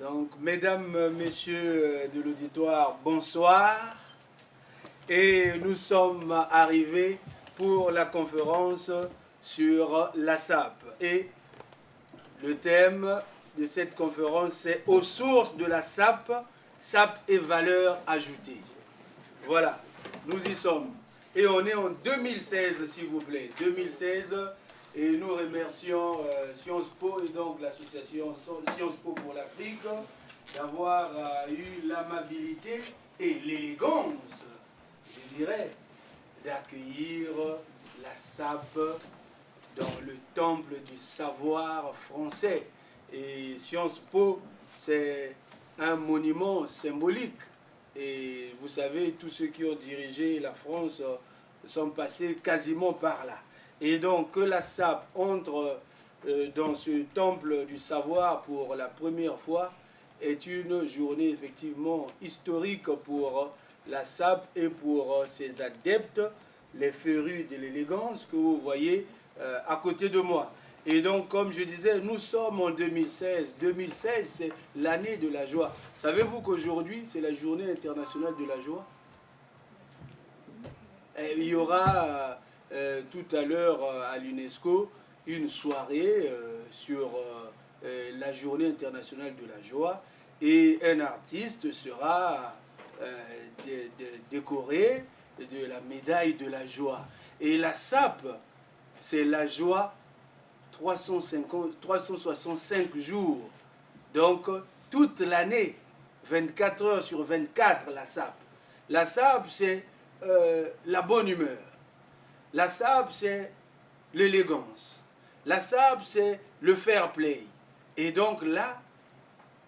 Donc, mesdames, messieurs de l'auditoire, bonsoir. Et nous sommes arrivés pour la conférence sur la SAP. Et le thème de cette conférence, c'est « Aux sources de la SAP, SAP et valeur ajoutée ». Voilà, nous y sommes. Et on est en 2016, s'il vous plaît. 2016, et nous remercions Sciences Po et donc l'association Sciences Po pour l'Afrique d'avoir eu l'amabilité et l'élégance, je dirais, d'accueillir la SAP dans le temple du savoir français. Et Sciences Po, c'est un monument symbolique. Et vous savez, tous ceux qui ont dirigé la France sont passés quasiment par là. Et donc que la SAP entre dans ce temple du savoir pour la première fois est une journée effectivement historique pour la SAP et pour ses adeptes, les férus de l'élégance que vous voyez à côté de moi. Et donc, comme je disais, nous sommes en 2016. 2016, c'est l'année de la joie. Savez-vous qu'aujourd'hui, c'est la journée internationale de la joie? Et il y aura tout à l'heure à l'UNESCO une soirée sur la journée internationale de la joie. Et un artiste sera décoré de la médaille de la joie. Et la SAP, c'est la joie 365 jours. Donc, toute l'année, 24 heures sur 24, la SAP. La SAP, c'est la bonne humeur. La SAP, c'est l'élégance. La SAP, c'est le fair play. Et donc là,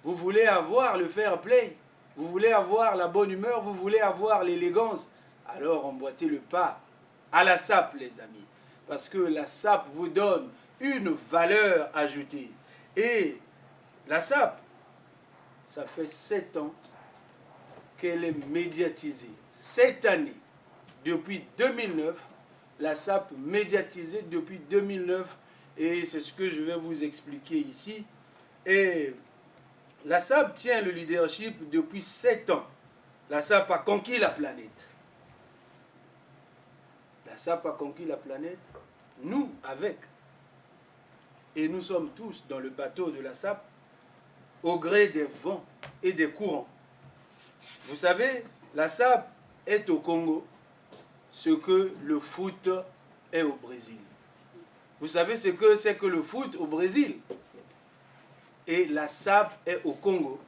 vous voulez avoir le fair play, vous voulez avoir la bonne humeur, vous voulez avoir l'élégance. Alors emboîtez le pas à la SAP, les amis. Parce que la SAP vous donne une valeur ajoutée. Et la SAP, ça fait 7 ans qu'elle est médiatisée. Cette année, depuis 2009, la SAP médiatisée depuis 2009. Et c'est ce que je vais vous expliquer ici. Et la SAP tient le leadership depuis 7 ans. La SAP a conquis la planète. La SAP a conquis la planète, nous avec. Et nous sommes tous dans le bateau de la SAP au gré des vents et des courants. Vous savez, la SAP est au Congo ce que le foot est au Brésil. Vous savez ce que c'est que le foot au Brésil? Et la SAP est au Congo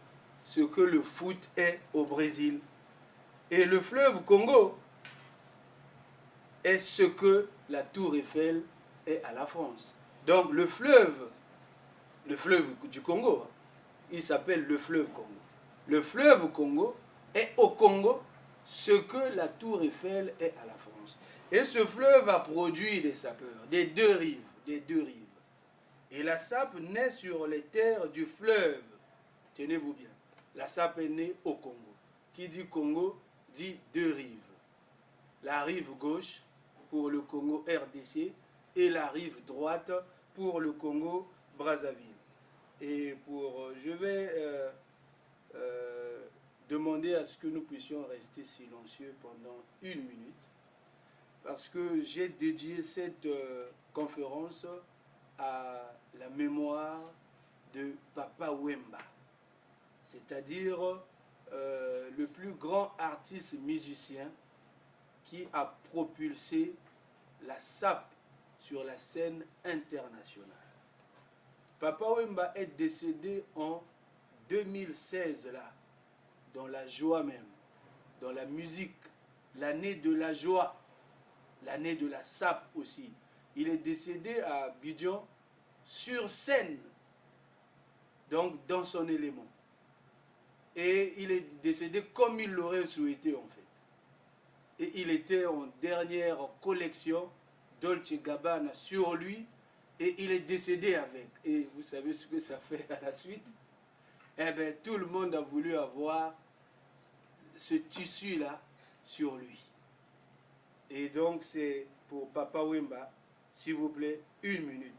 ce que le foot est au Brésil. Et le fleuve Congo est ce que la Tour Eiffel est à la France. Donc le fleuve du Congo, il s'appelle le fleuve Congo. Le fleuve Congo est au Congo ce que la Tour Eiffel est à la France. Et ce fleuve a produit des sapeurs, des deux rives. Et la SAP naît sur les terres du fleuve. Tenez-vous bien. La SAP est née au Congo. Qui dit Congo dit deux rives. La rive gauche pour le Congo RDC et la rive droite pour le Congo Brazzaville. Et je vais demander à ce que nous puissions rester silencieux pendant 1 minute parce que j'ai dédié cette conférence à la mémoire de Papa Wemba, c'est-à-dire le plus grand artiste musicien qui a propulsé la SAP sur la scène internationale. Papa Wemba est décédé en 2016, là, dans la joie même, dans la musique, l'année de la joie, l'année de la SAP aussi. Il est décédé à Abidjan sur scène, donc dans son élément. Et il est décédé comme il l'aurait souhaité en fait. Et il était en dernière collection Dolce Gabbana sur lui et il est décédé avec. Et vous savez ce que ça fait à la suite? Eh bien, tout le monde a voulu avoir ce tissu-là sur lui. Et donc, c'est pour Papa Wemba, s'il vous plaît, 1 minute.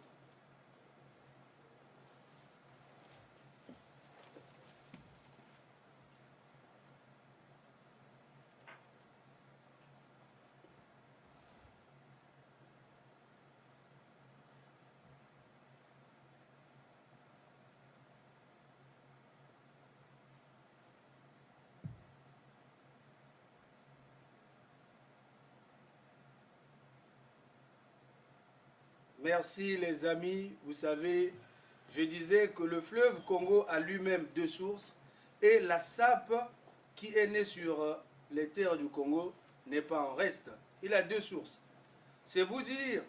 Merci les amis. Vous savez, je disais que le fleuve Congo a lui-même deux sources et la sape qui est née sur les terres du Congo n'est pas en reste. Il a deux sources. C'est vous dire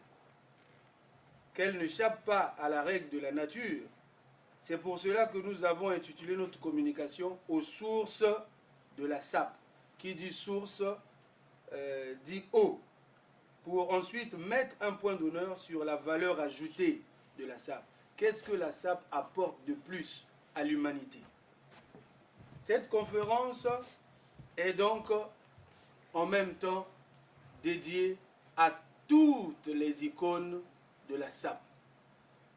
qu'elle n'échappe pas à la règle de la nature. C'est pour cela que nous avons intitulé notre communication aux sources de la sape. Qui dit source dit eau. Pour ensuite mettre un point d'honneur sur la valeur ajoutée de la sape. Qu'est-ce que la sape apporte de plus à l'humanité? Cette conférence est donc en même temps dédiée à toutes les icônes de la sape.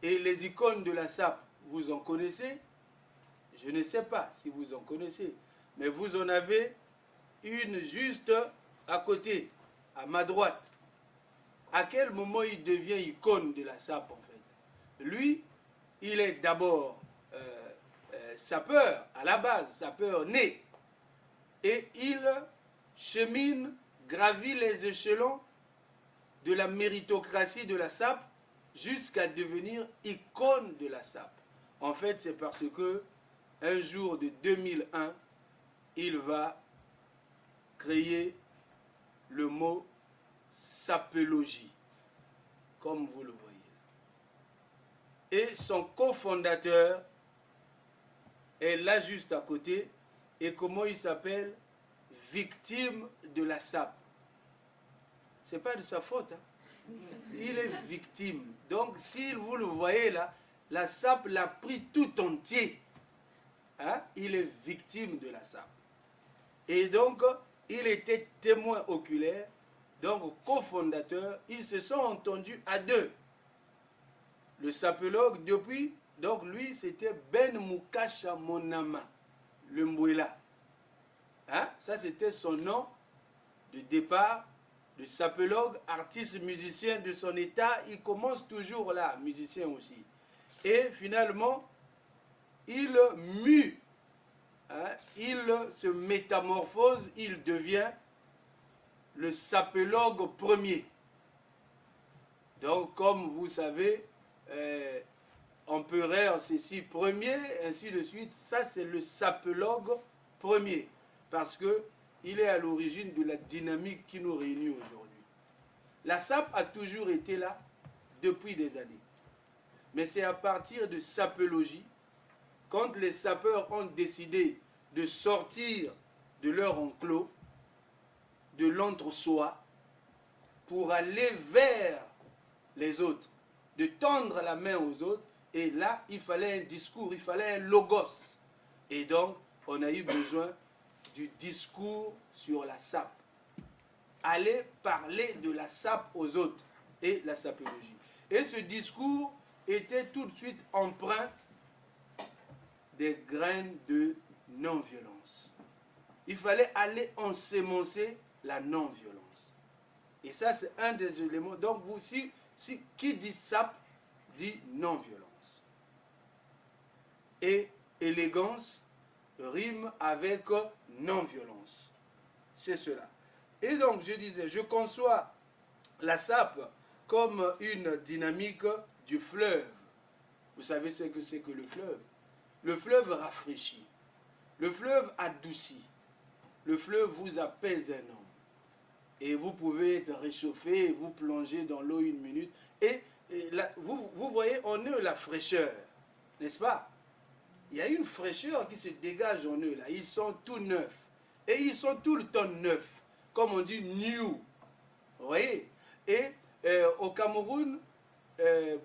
Et les icônes de la sape, vous en connaissez? Je ne sais pas si vous en connaissez, mais vous en avez une juste à côté, à ma droite. À quel moment il devient icône de la sape en fait? Lui, il est d'abord sapeur à la base, sapeur né. Et il chemine, gravit les échelons de la méritocratie de la sape jusqu'à devenir icône de la sape. En fait, c'est parce que un jour de 2001, il va créer le mot sapologie, comme vous le voyez. Et son cofondateur est là juste à côté. Et comment il s'appelle? Victime de la sape. C'est pas de sa faute. Hein. Il est victime. Donc, si vous le voyez là, la sape l'a pris tout entier. Hein? Il est victime de la sape. Et donc, il était témoin oculaire, donc cofondateur. Ils se sont entendus à deux. Le sapologue, depuis, donc lui, c'était Ben Mukasha Monama, le Mbouela. Hein? Ça, c'était son nom de départ, de sapologue, artiste, musicien de son état. Il commence toujours là, musicien aussi. Et finalement, il mue, hein? Il se métamorphose, il devient le sapologue premier. Donc, comme vous savez, empereur, ceci premier, ainsi de suite. Ça, c'est le sapologue premier. Parce qu'il est à l'origine de la dynamique qui nous réunit aujourd'hui. La sape a toujours été là depuis des années. Mais c'est à partir de sapologie, quand les sapeurs ont décidé de sortir de leur enclos, de l'entre-soi, pour aller vers les autres, de tendre la main aux autres, et là, il fallait un discours, il fallait un logos. Et donc, on a eu besoin du discours sur la sape. Aller parler de la sape aux autres et la sapologie. Et ce discours était tout de suite empreint des graines de non-violence. Il fallait aller ensemencer la non-violence. Et ça, c'est un des éléments. Donc, vous, qui dit sape, dit non-violence. Et élégance rime avec non-violence. C'est cela. Et donc, je disais, je conçois la sape comme une dynamique du fleuve. Vous savez ce que c'est que le fleuve? Le fleuve rafraîchit. Le fleuve adoucit. Le fleuve vous apaise un homme. Et vous pouvez être réchauffé, vous plongez dans l'eau une minute. Et là, vous voyez, on a la fraîcheur, n'est-ce pas? Il y a une fraîcheur qui se dégage en eux là. Ils sont tout neufs. Et ils sont tout le temps neufs. Comme on dit new. Vous voyez? Et au Cameroun,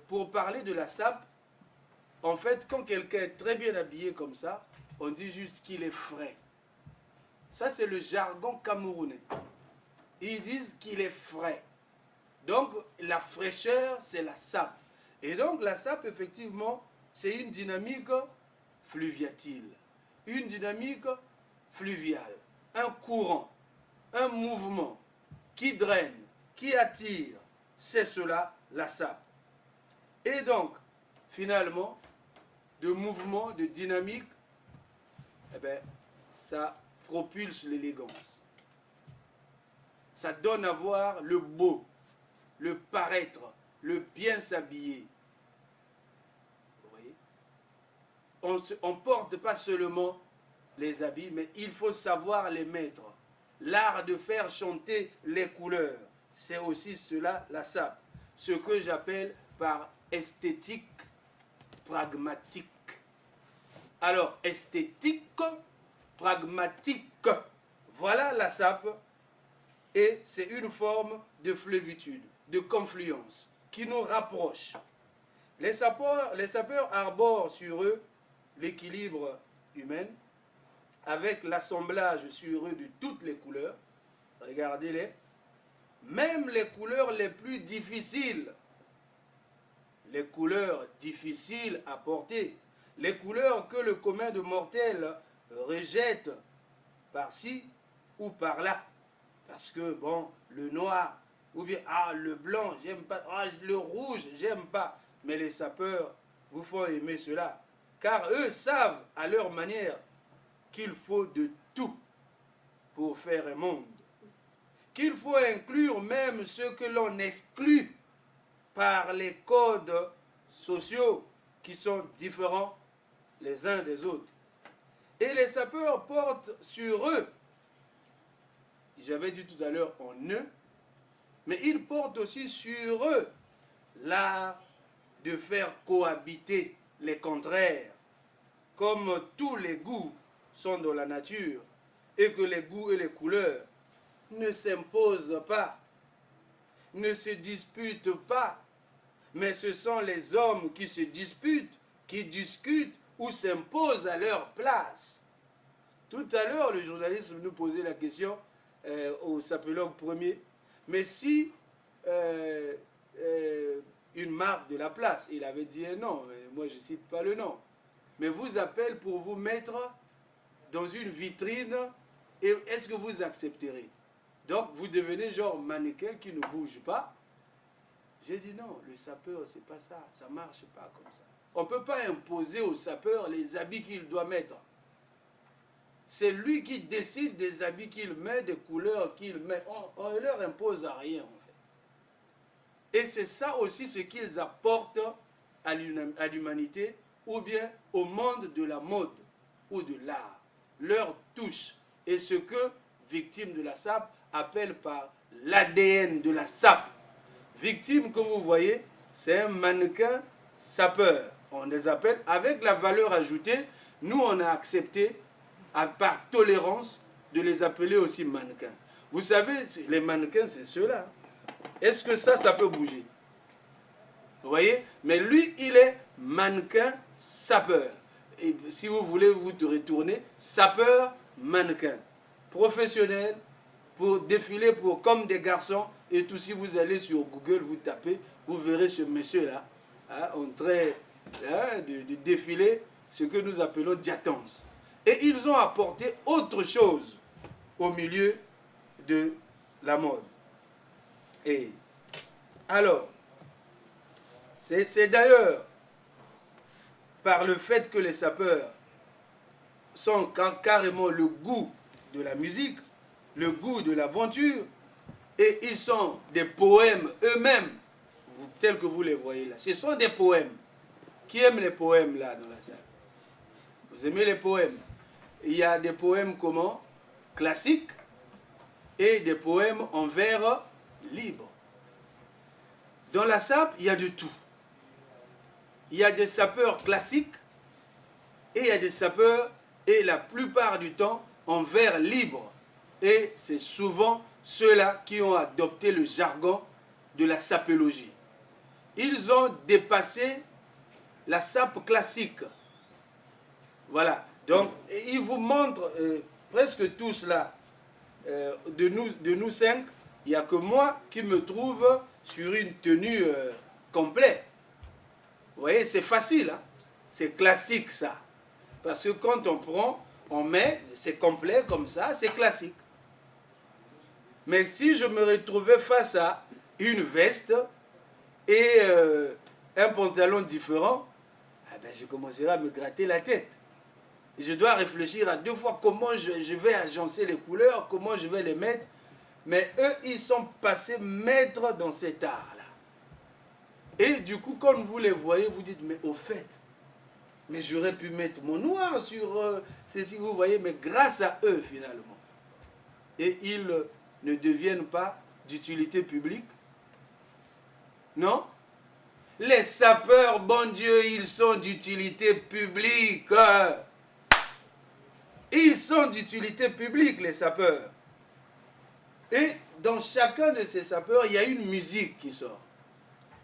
pour parler de la sape, en fait, quand quelqu'un est très bien habillé comme ça, on dit juste qu'il est frais. Ça, c'est le jargon camerounais. Ils disent qu'il est frais. Donc, la fraîcheur, c'est la sape. Et donc, la sape, effectivement, c'est une dynamique fluviatile, une dynamique fluviale, un courant, un mouvement qui draine, qui attire, c'est cela la sape. Et donc, finalement, de mouvement, de dynamique, eh bien, ça propulse l'élégance. Ça donne à voir le beau, le paraître, le bien s'habiller. Vous voyez? On ne porte pas seulement les habits, mais il faut savoir les mettre. L'art de faire chanter les couleurs, c'est aussi cela la sape. Ce que j'appelle par esthétique pragmatique. Alors, esthétique, pragmatique, voilà la sape, et c'est une forme de flévitude, de confluence, qui nous rapproche. Les sapeurs arborent sur eux l'équilibre humain, avec l'assemblage sur eux de toutes les couleurs. Regardez-les. Même les couleurs les plus difficiles, les couleurs difficiles à porter, les couleurs que le commun de mortels rejette par-ci ou par-là. Parce que, bon, le noir, ou bien, le blanc, j'aime pas, le rouge, j'aime pas. Mais les sapeurs vous font aimer cela. Car eux savent, à leur manière, qu'il faut de tout pour faire un monde. Qu'il faut inclure même ce que l'on exclut par les codes sociaux qui sont différents les uns des autres. Et les sapeurs portent sur eux, j'avais dit tout à l'heure en eux, mais ils portent aussi sur eux l'art de faire cohabiter les contraires, comme tous les goûts sont dans la nature, et que les goûts et les couleurs ne s'imposent pas, ne se disputent pas, mais ce sont les hommes qui se disputent, qui discutent ou s'imposent à leur place. Tout à l'heure, le journaliste nous posait la question au sapologue premier, mais si une marque de la place, il avait dit non, moi je ne cite pas le nom, mais vous appelle pour vous mettre dans une vitrine, et est-ce que vous accepterez? Donc vous devenez genre mannequin qui ne bouge pas. J'ai dit non, le sapeur c'est pas ça, ça marche pas comme ça. On ne peut pas imposer au sapeur les habits qu'il doit mettre. C'est lui qui décide des habits qu'il met, des couleurs qu'il met. On ne leur impose à rien en fait. Et c'est ça aussi ce qu'ils apportent à l'humanité ou bien au monde de la mode ou de l'art. Leur touche est ce que Victime de la sape appelle par l'ADN de la sape. Victime, comme vous voyez, c'est un mannequin sapeur. On les appelle avec la valeur ajoutée. Nous, on a accepté, par tolérance, de les appeler aussi mannequins. Vous savez, les mannequins, c'est ceux-là. Est-ce que ça peut bouger? Vous voyez? Mais lui, il est mannequin sapeur. Et si vous voulez vous retourner, sapeur, mannequin. Professionnel, pour défiler comme des garçons. Et tout, si vous allez sur Google, vous tapez, vous verrez ce monsieur-là, en train de défiler ce que nous appelons diatonse. Et ils ont apporté autre chose au milieu de la mode. Et alors, c'est d'ailleurs par le fait que les sapeurs sont carrément le goût de la musique, le goût de l'aventure, et ils sont des poèmes eux-mêmes, tels que vous les voyez là. Ce sont des poèmes. Qui aime les poèmes là dans la salle? Vous aimez les poèmes? Il y a des poèmes comment? Classiques et des poèmes en vers libre. Dans la sape, il y a de tout. Il y a des sapeurs classiques et il y a des sapeurs, et la plupart du temps, en vers libre. Et c'est souvent ceux-là qui ont adopté le jargon de la sapologie. Ils ont dépassé la sape classique. Voilà. Donc, ils vous montrent presque tous là, de nous cinq, il n'y a que moi qui me trouve sur une tenue complète. Vous voyez, c'est facile, hein? C'est classique ça. Parce que quand on prend, on met, c'est complet comme ça, c'est classique. Mais si je me retrouvais face à une veste et un pantalon différent, je commencerai à me gratter la tête. Je dois réfléchir à deux fois comment je vais agencer les couleurs, comment je vais les mettre. Mais eux, ils sont passés maîtres dans cet art-là. Et du coup, quand vous les voyez, vous dites, mais au fait, mais j'aurais pu mettre mon noir sur ceci, vous voyez, mais grâce à eux, finalement. Et ils ne deviennent pas d'utilité publique. Non? Les sapeurs, bon Dieu, ils sont d'utilité publique. Ils sont d'utilité publique, les sapeurs. Et dans chacun de ces sapeurs, il y a une musique qui sort.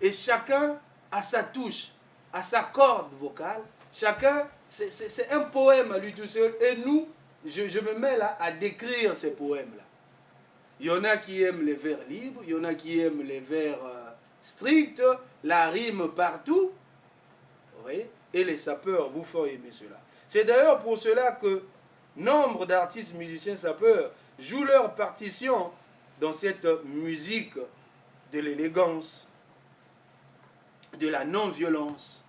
Et chacun a sa touche, a sa corde vocale. Chacun, c'est un poème à lui tout seul. Et nous, je me mets là à décrire ces poèmes-là. Il y en a qui aiment les vers libres, il y en a qui aiment les vers stricts, la rime partout. Vous voyez? Et les sapeurs vous font aimer cela. C'est d'ailleurs pour cela que nombre d'artistes musiciens sapeurs jouent leur partition dans cette musique de l'élégance, de la non-violence,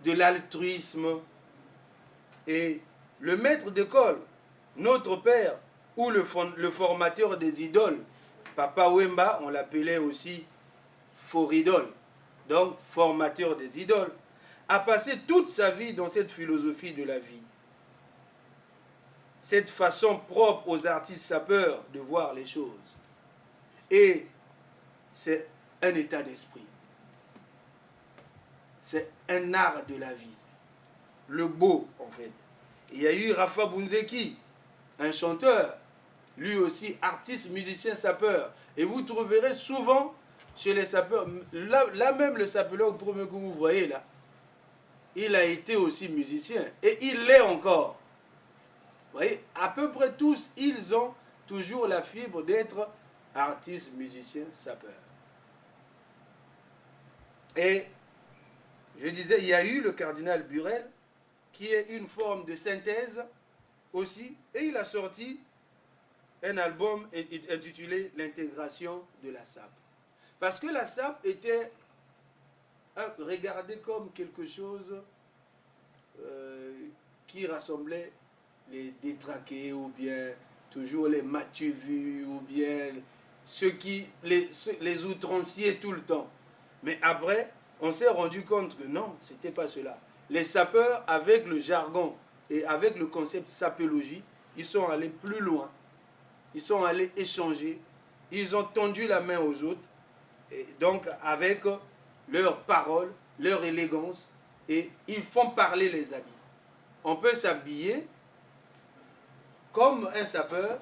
de l'altruisme. Et le maître d'école, notre père, ou le formateur des idoles, Papa Wemba, on l'appelait aussi Foridol, donc formateur des idoles, a passé toute sa vie dans cette philosophie de la vie. Cette façon propre aux artistes sapeurs de voir les choses. Et c'est un état d'esprit. C'est un art de la vie. Le beau, en fait. Il y a eu Rafa Bunzeki, un chanteur, lui aussi artiste, musicien, sapeur. Et vous trouverez souvent chez les sapeurs, là même le sapeur que vous voyez là, il a été aussi musicien. Et il l'est encore. Vous voyez, à peu près tous, ils ont toujours la fibre d'être artistes, musiciens, sapeurs. Et je disais, il y a eu le cardinal Burel, qui est une forme de synthèse aussi, et il a sorti un album intitulé L'intégration de la SAP. Parce que la SAP était regardée comme quelque chose qui rassemblait les détraqués, ou bien toujours les m'as-tu vu, ou bien ceux qui les outranciers tout le temps. Mais après, on s'est rendu compte que non, ce n'était pas cela. Les sapeurs, avec le jargon et avec le concept sapéologie, ils sont allés plus loin. Ils sont allés échanger. Ils ont tendu la main aux autres. Et donc, avec leurs paroles, leur élégance, et ils font parler les habits. On peut s'habiller comme un sapeur,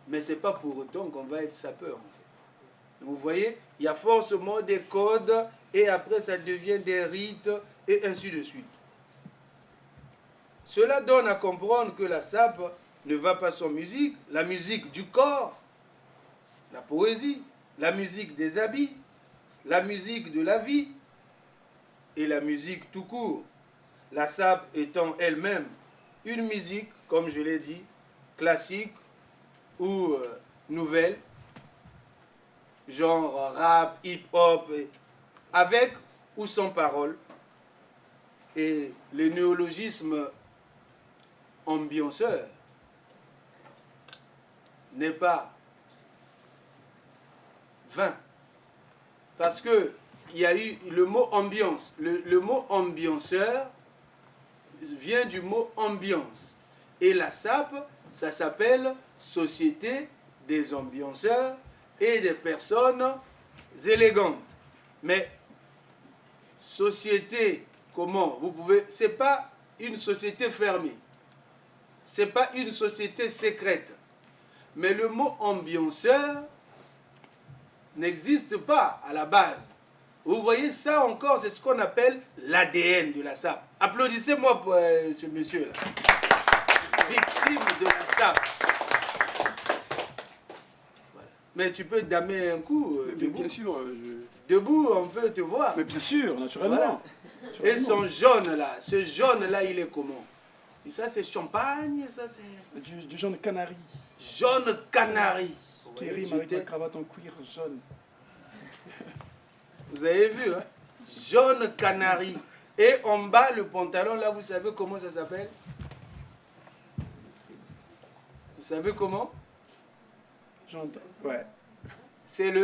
mais ce n'est pas pour autant qu'on va être sapeur, en fait. Vous voyez, il y a forcément des codes, et après ça devient des rites, et ainsi de suite. Cela donne à comprendre que la SAP ne va pas sans musique, la musique du corps, la poésie, la musique des habits, la musique de la vie, et la musique tout court. La SAP étant elle-même une musique, comme je l'ai dit, classique ou nouvelle, genre rap, hip-hop, avec ou sans parole. Et le néologisme ambianceur n'est pas vain. Parce que il y a eu le mot ambiance. Le mot ambianceur vient du mot ambiance. Et la SAP, ça s'appelle Société des ambianceurs et des personnes élégantes. Mais société, comment vous pouvez... C'est pas une société fermée. C'est pas une société secrète. Mais le mot ambianceur n'existe pas à la base. Vous voyez, ça encore, c'est ce qu'on appelle l'ADN de la SAP. Applaudissez-moi pour ce monsieur-là. Victime de la SAP. Voilà. Mais tu peux damer un coup debout. Bien sûr. Debout, on peut te voir. Mais bien sûr, naturellement. Voilà. Et son jaune là, ce jaune là, il est comment? Et ça c'est champagne, ça c'est... Du jaune canari. Jaune canari. Qui rime avec la cravate en cuir jaune. Vous avez vu, hein? Jaune canari. Et en bas, le pantalon, là, vous savez comment ça s'appelle? Vous savez comment? Jaune, ouais. C'est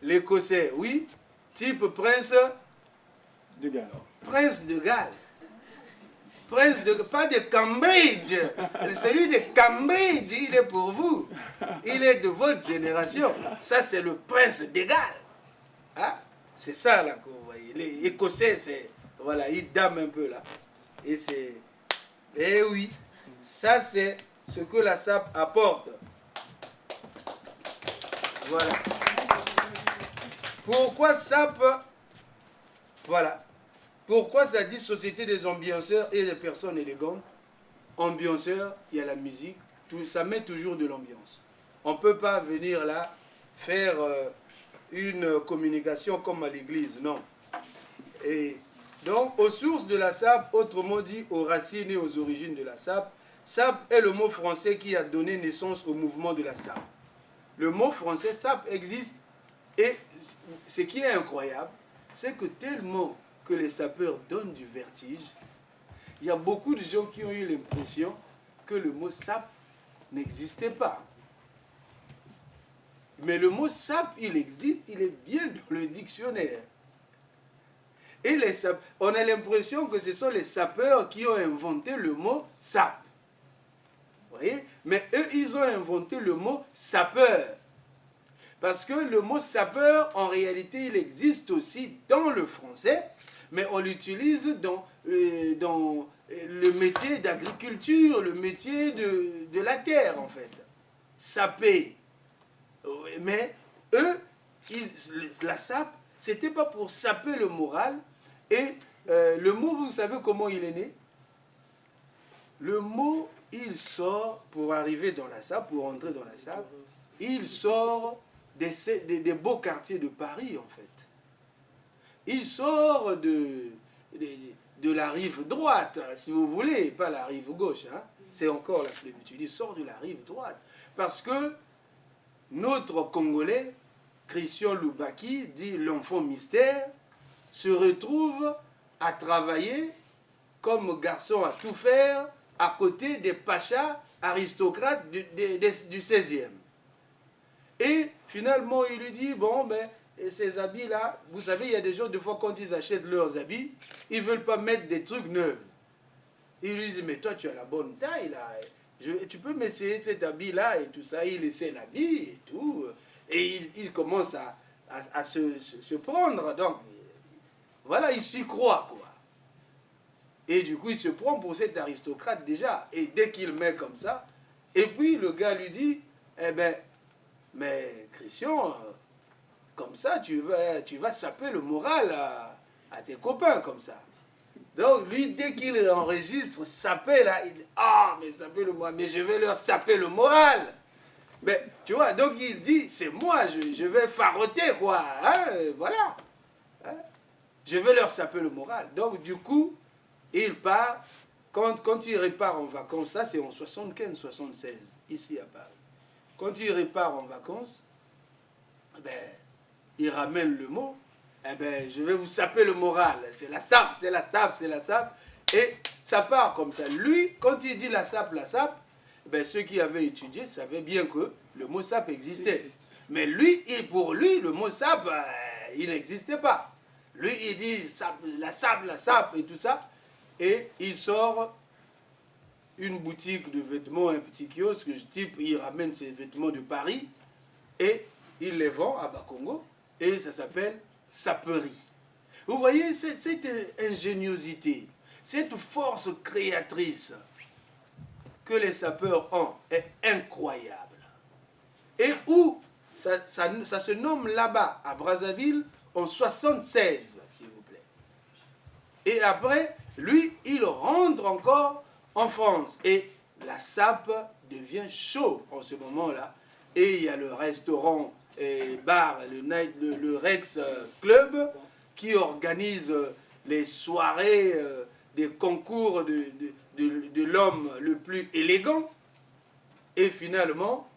l'écossais, oui. type prince de Galles. Prince de Galles. Prince de... Pas de Cambridge. Celui de Cambridge, il est pour vous. Il est de votre génération. Ça, c'est le prince de Galles. Hein? C'est ça, là, que vous voyez. Les Écossais, c'est... Voilà, ils dament un peu, là. Et c'est... Eh oui, ça, c'est ce que la SAP apporte. Voilà. Pourquoi SAP... Voilà. Pourquoi ça dit Société des ambianceurs et des personnes élégantes? Ambianceurs, il y a la musique, tout, ça met toujours de l'ambiance. On ne peut pas venir là faire une communication comme à l'église, non. Et donc, aux sources de la SAP, autrement dit aux racines et aux origines de la SAP, SAP est le mot français qui a donné naissance au mouvement de la SAP. Le mot français SAP existe et ce qui est incroyable, c'est que tellement que les sapeurs donnent du vertige, il y a beaucoup de gens qui ont eu l'impression que le mot SAP n'existait pas. Mais le mot SAP, il existe, il est bien dans le dictionnaire. Et on a l'impression que ce sont les sapeurs qui ont inventé le mot SAP. Vous voyez? Mais eux, ils ont inventé le mot sapeur. Parce que le mot sapeur, en réalité, il existe aussi dans le français, mais on l'utilise dans le métier d'agriculture, le métier de la terre, en fait. Saper. Mais eux, la sape, c'était pas pour saper le moral. Et le mot, vous savez comment il est né? Le mot, il sort, pour arriver dans la sape, pour entrer dans la sape, il sort des beaux quartiers de Paris, en fait. Il sort de la rive droite, si vous voulez, pas la rive gauche. Hein. C'est encore la plénitude. Il sort de la rive droite. Parce que notre Congolais, Christian Loubaki, dit l'enfant mystère, se retrouve à travailler comme garçon à tout faire à côté des pachas aristocrates du 16e. Et finalement, il lui dit, bon, ben, ces habits-là, vous savez, il y a des gens, des fois, quand ils achètent leurs habits, ils ne veulent pas mettre des trucs neufs. Il lui dit, mais toi, tu as la bonne taille, là. Tu peux m'essayer cet habit-là et tout ça. Il essaie l'habit et tout. Et il commence à se prendre. Donc, voilà, il s'y croit, quoi. Et du coup, il se prend pour cet aristocrate déjà. Et dès qu'il met comme ça, et puis le gars lui dit, eh ben, mais Christian, comme ça, tu vas saper le moral à tes copains, comme ça. Donc, lui, dès qu'il enregistre saper, là, il dit, ah, mais saper le moral, mais je vais leur saper le moral. Mais, tu vois, donc il dit, c'est moi, je vais faroter, quoi. Hein, voilà. Hein, je vais leur saper le moral. Donc, du coup, il part, quand il repart en vacances, ça c'est en 75-76, ici à Paris. Quand il repart en vacances, ben, il ramène le mot, eh ben, je vais vous saper le moral. C'est la sape, c'est la sape, c'est la sape. Et ça part comme ça. Lui, quand il dit la sape, ben, ceux qui avaient étudié savaient bien que le mot sape existait. Mais lui, pour lui, le mot sape, il n'existait pas. Lui, il dit la sape et tout ça. Et il sort une boutique de vêtements, un petit kiosque, type, il ramène ses vêtements de Paris et il les vend à Bakongo et ça s'appelle saperie. Vous voyez, cette ingéniosité, cette force créatrice que les sapeurs ont est incroyable. Et où ça se nomme là-bas, à Brazzaville, en 76, s'il vous plaît. Et après, lui, il rentre encore en France. Et la sape devient chaud en ce moment-là. Et il y a le restaurant et bar, le Rex Club, qui organise les soirées des concours de l'homme le plus élégant. Et finalement,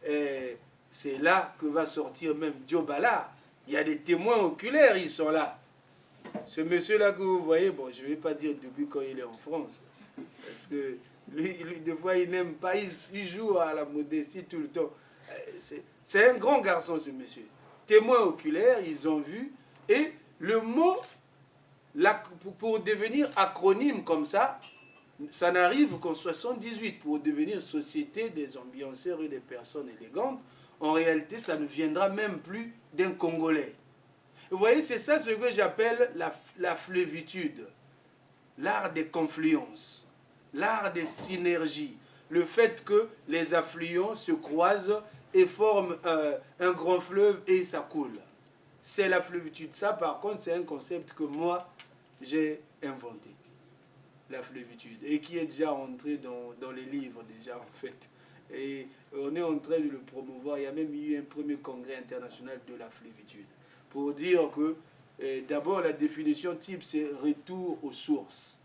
c'est là que va sortir même Diobala. Il y a des témoins oculaires, ils sont là. Ce monsieur-là que vous voyez, bon, je ne vais pas dire depuis quand il est en France, parce que lui des fois, il n'aime pas, il joue à la modestie tout le temps. C'est un grand garçon, ce monsieur. Témoins oculaires, ils ont vu, Et le mot, pour devenir acronyme comme ça n'arrive qu'en 78, pour devenir Société des ambianceurs et des personnes élégantes. En réalité, ça ne viendra même plus d'un Congolais. Vous voyez, c'est ça ce que j'appelle la flévitude, l'art des confluences, l'art des synergies, le fait que les affluents se croisent et forment un grand fleuve et ça coule. C'est la flévitude. Ça, par contre, c'est un concept que moi, j'ai inventé. La flévitude, et qui est déjà entré dans les livres déjà en fait. Et on est en train de le promouvoir. Il y a même eu un premier congrès international de la flévitude. Pour dire que d'abord la définition type c'est retour aux sources.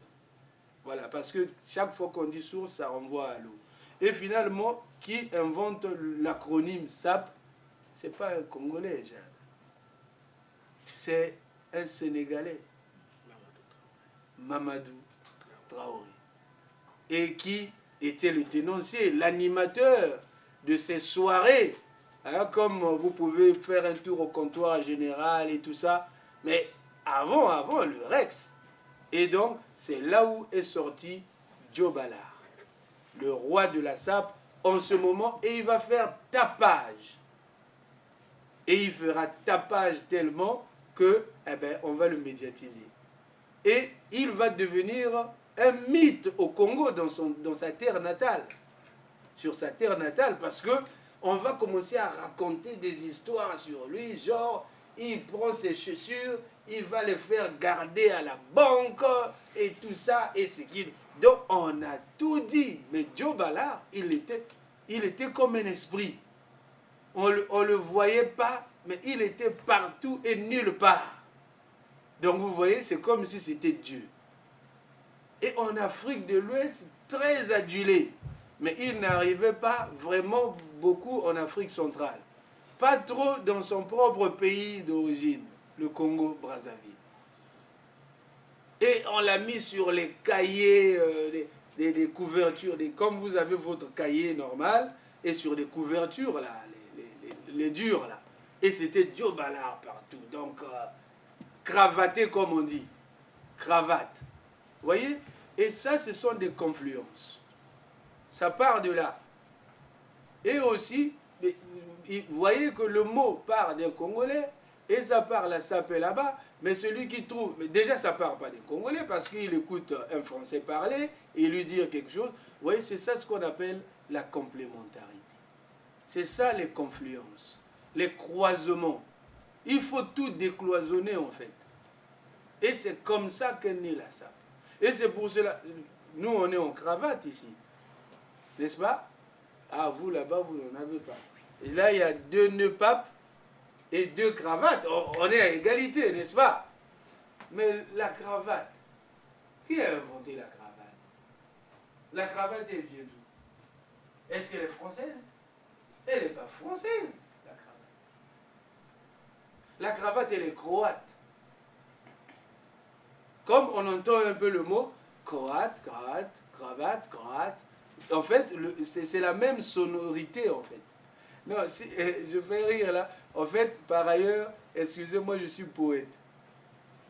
Voilà, parce que chaque fois qu'on dit source, ça renvoie à l'eau. Et finalement, qui invente l'acronyme SAP, c'est pas un Congolais, c'est un Sénégalais, Mamadou Traoré, et qui était le tenancier, l'animateur de ces soirées, hein, comme vous pouvez faire un tour au comptoir général et tout ça, mais avant le Rex. Et donc, c'est là où est sorti Joe Ballard, le roi de la SAP, en ce moment, et il va faire tapage. Et il fera tapage tellement que, eh ben, on va le médiatiser. Et il va devenir un mythe au Congo, dans sa terre natale. Sur sa terre natale, parce que on va commencer à raconter des histoires sur lui, genre, il prend ses chaussures, il va les faire garder à la banque, et tout ça, et ce qu'il... Donc, on a tout dit. Mais Joe Ballard, il était comme un esprit. On le voyait pas, mais il était partout et nulle part. Donc, vous voyez, c'est comme si c'était Dieu. Et en Afrique de l'Ouest, très adulé. Mais il n'arrivait pas vraiment beaucoup en Afrique centrale. Pas trop dans son propre pays d'origine, le Congo-Brazzaville. Et on l'a mis sur les cahiers, les couvertures, comme vous avez votre cahier normal, et sur les couvertures, là, les durs, là. Et c'était Joe Ballard partout. Donc, cravaté, comme on dit. Cravate. Vous voyez? Et ça, ce sont des confluences. Ça part de là. Et aussi, vous voyez que le mot part d'un Congolais, et ça part là, ça peut là-bas, mais celui qui trouve... Mais déjà, ça part pas des Congolais, parce qu'il écoute un Français parler, et lui dire quelque chose. Vous voyez, c'est ça ce qu'on appelle la complémentarité. C'est ça les confluences, les croisements. Il faut tout décloisonner, en fait. Et c'est comme ça qu'est née la SAP. Et c'est pour cela, nous on est en cravate ici, n'est-ce pas? Ah, vous là-bas, vous n'en avez pas. Et là, il y a 2 nœuds papes et 2 cravates. On est à égalité, n'est-ce pas? Mais la cravate, qui a inventé la cravate? La cravate, elle vient d'où? Est-ce qu'elle est française? Elle n'est pas française, la cravate. La cravate, elle est croate. Comme on entend un peu le mot croate, cravate, croate. En fait, c'est la même sonorité, en fait. Non, je fais rire là. En fait, par ailleurs, excusez-moi, je suis poète.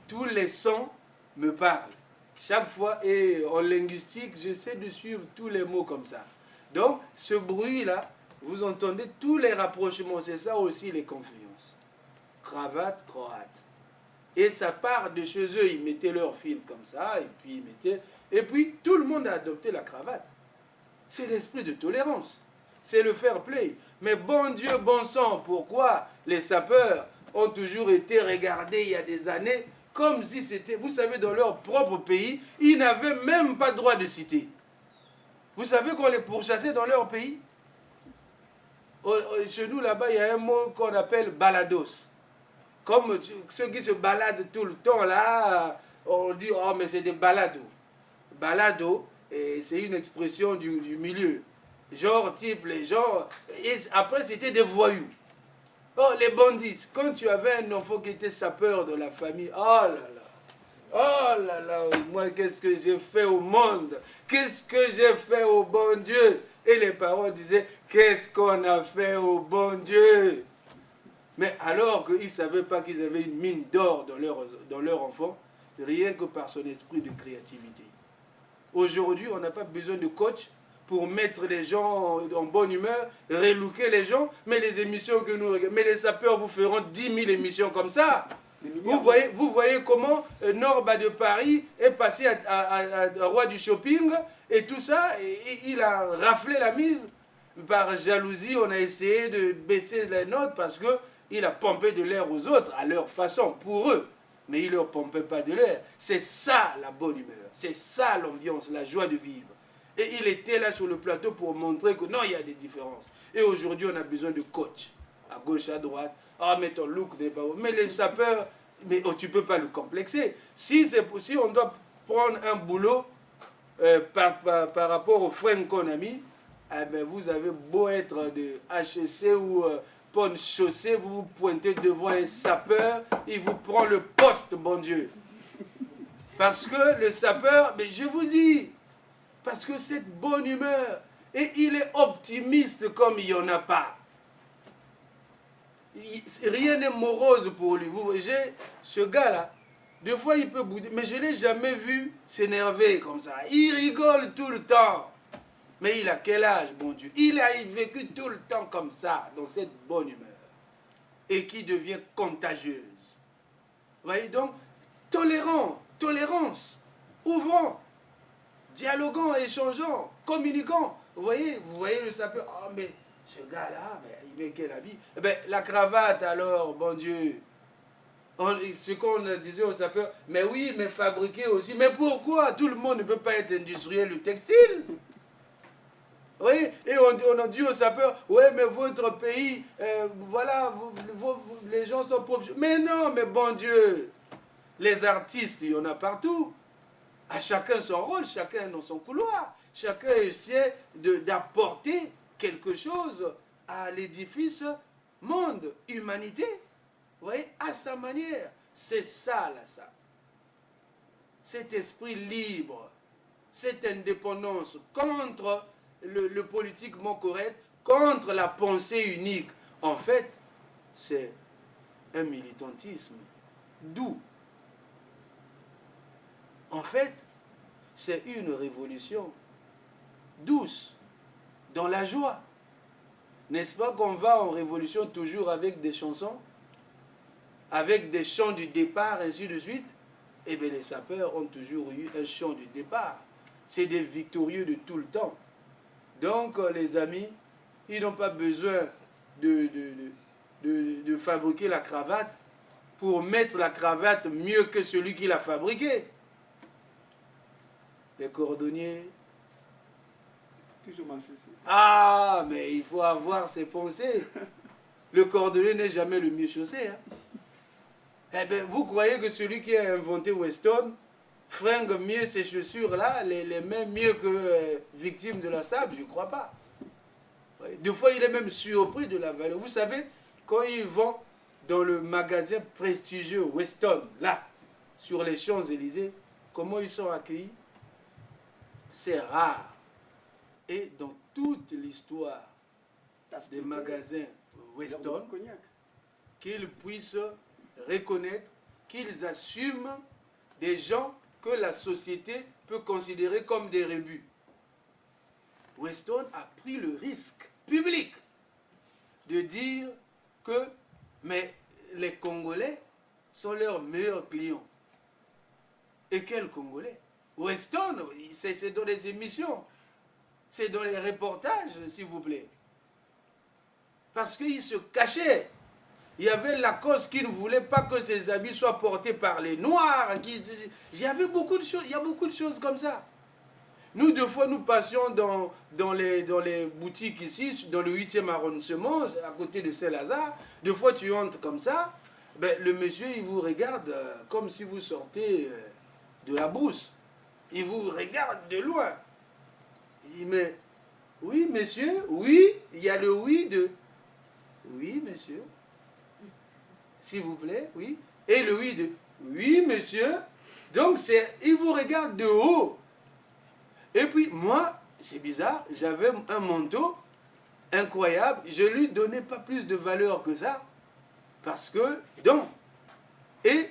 Tous les sons me parlent. Chaque fois, et en linguistique, j'essaie de suivre tous les mots comme ça. Donc, ce bruit-là, vous entendez tous les rapprochements. C'est ça aussi les confluences. Cravate, croate. Et ça part de chez eux, ils mettaient leur fil comme ça, et puis tout le monde a adopté la cravate. C'est l'esprit de tolérance, c'est le fair play. Mais bon Dieu, bon sang, pourquoi les sapeurs ont toujours été regardés il y a des années comme si c'était, vous savez, dans leur propre pays, ils n'avaient même pas droit de citer. Vous savez qu'on les pourchassait dans leur pays? Chez nous, là-bas, il y a un mot qu'on appelle balados. Comme ceux qui se baladent tout le temps là, on dit, oh mais c'est des balados. Balado, c'est une expression du milieu. Genre type, les gens, et après c'était des voyous. Oh les bandits, quand tu avais un enfant qui était sapeur de la famille, oh là là, moi qu'est-ce que j'ai fait au monde? Qu'est-ce que j'ai fait au bon Dieu? Et les parents disaient, qu'est-ce qu'on a fait au bon Dieu? Mais alors qu'ils ne savaient pas qu'ils avaient une mine d'or dans leur enfant, rien que par son esprit de créativité. Aujourd'hui, on n'a pas besoin de coach pour mettre les gens en bonne humeur, relooker les gens, mais les émissions que nous regardons, mais les sapeurs vous feront 10 000 émissions comme ça. Vous voyez comment Norba de Paris est passé à roi du shopping et tout ça, et il a raflé la mise. Par jalousie, on a essayé de baisser les notes parce qu'il a pompé de l'air aux autres, à leur façon, pour eux. Mais il ne leur pompait pas de l'air. C'est ça la bonne humeur, c'est ça l'ambiance, la joie de vivre. Et il était là sur le plateau pour montrer que non, il y a des différences. Et aujourd'hui, on a besoin de coach, à gauche, à droite. Ah, mais ton look n'est pas bon. Mais les sapeurs, mais oh, tu ne peux pas le complexer. Si on doit prendre un boulot par rapport aux frères qu'on a mis, eh ben, vous avez beau être de HEC ou Pont Chaussée, vous vous pointez devant un sapeur, il vous prend le poste, bon Dieu. Parce que le sapeur, mais je vous dis, parce que cette bonne humeur, et il est optimiste comme il n'y en a pas. Rien n'est morose pour lui. Vous voyez, ce gars-là, des fois il peut bouder, mais je ne l'ai jamais vu s'énerver comme ça. Il rigole tout le temps. Mais il a quel âge, bon Dieu? Il a vécu tout le temps comme ça, dans cette bonne humeur. Et qui devient contagieuse. Vous voyez donc, tolérance, ouvrant, dialoguant, échangeant, communiquant. Vous voyez le sapeur. Oh, mais ce gars-là, il met quel habit? Eh bien, la cravate alors, bon Dieu. Ce qu'on disait au sapeur, mais oui, mais fabriqué aussi. Mais pourquoi? Tout le monde ne peut pas être industriel ou textile. Oui, et on a dit aux sapeurs, ouais, mais votre pays, voilà, les gens sont pauvres. Mais non, mais bon Dieu, les artistes, il y en a partout. À chacun son rôle, chacun dans son couloir. Chacun essaie d'apporter quelque chose à l'édifice monde, humanité. Vous voyez, à sa manière. C'est ça, là, ça. Cet esprit libre, cette indépendance contre le politiquement correct, contre la pensée unique. En fait, c'est un militantisme doux. En fait, c'est une révolution douce, dans la joie. N'est-ce pas qu'on va en révolution toujours avec des chansons, avec des chants du départ, ainsi de suite? Eh bien, les sapeurs ont toujours eu un chant du départ. C'est des victorieux de tout le temps. Donc, les amis, ils n'ont pas besoin de fabriquer la cravate pour mettre la cravate mieux que celui qui l'a fabriquée. Les cordonniers. Toujours mal chaussé. Ah, mais il faut avoir ses pensées. Le cordonnier n'est jamais le mieux chaussé. Hein. Eh bien, vous croyez que celui qui a inventé Weston fringue mieux ses chaussures-là, les mains mieux que victime de la sable? Je ne crois pas. Des fois, il est même surpris de la valeur. Vous savez, quand ils vont dans le magasin prestigieux Weston, là, sur les Champs-Élysées, comment ils sont accueillis? C'est rare. Et dans toute l'histoire des magasins Weston, qu'ils puissent reconnaître qu'ils assument des gens que la société peut considérer comme des rébus. Weston a pris le risque public de dire que mais les Congolais sont leurs meilleurs clients. Et quels Congolais? Weston, c'est dans les émissions, c'est dans les reportages, s'il vous plaît. Parce qu'il se cachait. Il y avait Lacoste qui ne voulait pas que ses habits soient portés par les Noirs. Il y avait beaucoup de choses, il y a beaucoup de choses comme ça. Nous, deux fois, nous passions dans les boutiques ici, dans le 8e arrondissement, à côté de Saint-Lazare. Deux fois, tu entres comme ça, ben, le monsieur, il vous regarde comme si vous sortez de la brousse. Il vous regarde de loin. Il dit, mais, oui, monsieur, oui, il y a le oui de... Oui, monsieur. S'il vous plaît, oui. Et le oui de... Oui, monsieur. Donc, il vous regarde de haut. Et puis, moi, c'est bizarre, j'avais un manteau incroyable. Je ne lui donnais pas plus de valeur que ça. Parce que, donc, et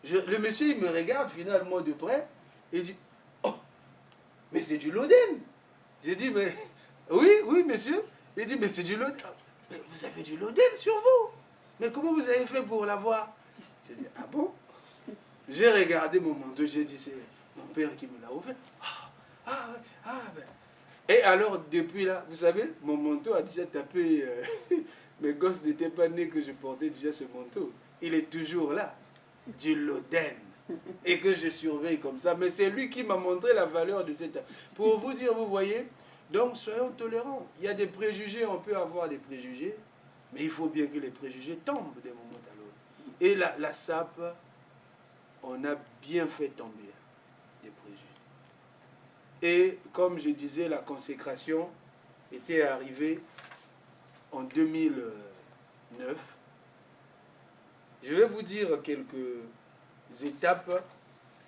le monsieur, il me regarde finalement de près, et dit, oh, mais c'est du Loden. J'ai dit, mais, oui, oui, monsieur. Il dit, mais c'est du Loden. Mais vous avez du Loden sur vous. Mais comment vous avez fait pour l'avoir? J'ai dit, ah bon? J'ai regardé mon manteau, j'ai dit, c'est mon père qui me l'a offert. Ben. Et alors, depuis là, vous savez, mon manteau a déjà tapé. Mes gosses n'étaient pas nés que je portais déjà ce manteau. Il est toujours là, du Loden. Et que je surveille comme ça. Mais c'est lui qui m'a montré la valeur de cette... Pour vous dire, vous voyez, donc soyons tolérants. Il y a des préjugés, on peut avoir des préjugés, mais il faut bien que les préjugés tombent d'un moment à l'autre. Et la SAP, on a bien fait tomber des préjugés. Et comme je disais, la consécration était arrivée en 2009. Je vais vous dire quelques étapes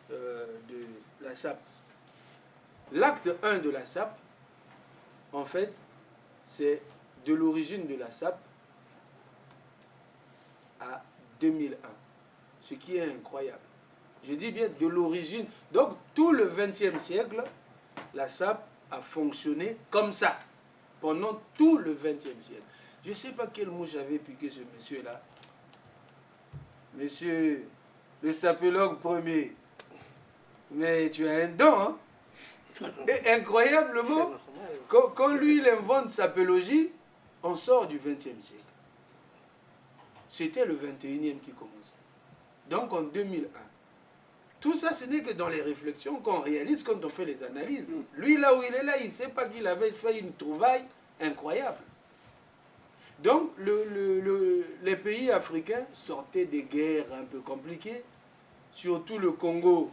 de la SAP. L'acte 1 de la SAP, en fait, c'est de l'origine de la SAP à 2001, ce qui est incroyable. Je dis bien de l'origine. Donc, tout le XXe siècle, la SAP a fonctionné comme ça, pendant tout le XXe siècle. Je ne sais pas quel mot j'avais piqué ce monsieur-là. Monsieur le sapologue premier, mais tu as un don, hein? Et incroyablement, quand lui il invente sapologie, on sort du XXe siècle. C'était le XXIe qui commençait. Donc en 2001. Tout ça, ce n'est que dans les réflexions qu'on réalise quand on fait les analyses. Lui, là où il est là, il ne sait pas qu'il avait fait une trouvaille incroyable. Donc, les pays africains sortaient des guerres un peu compliquées, surtout le Congo,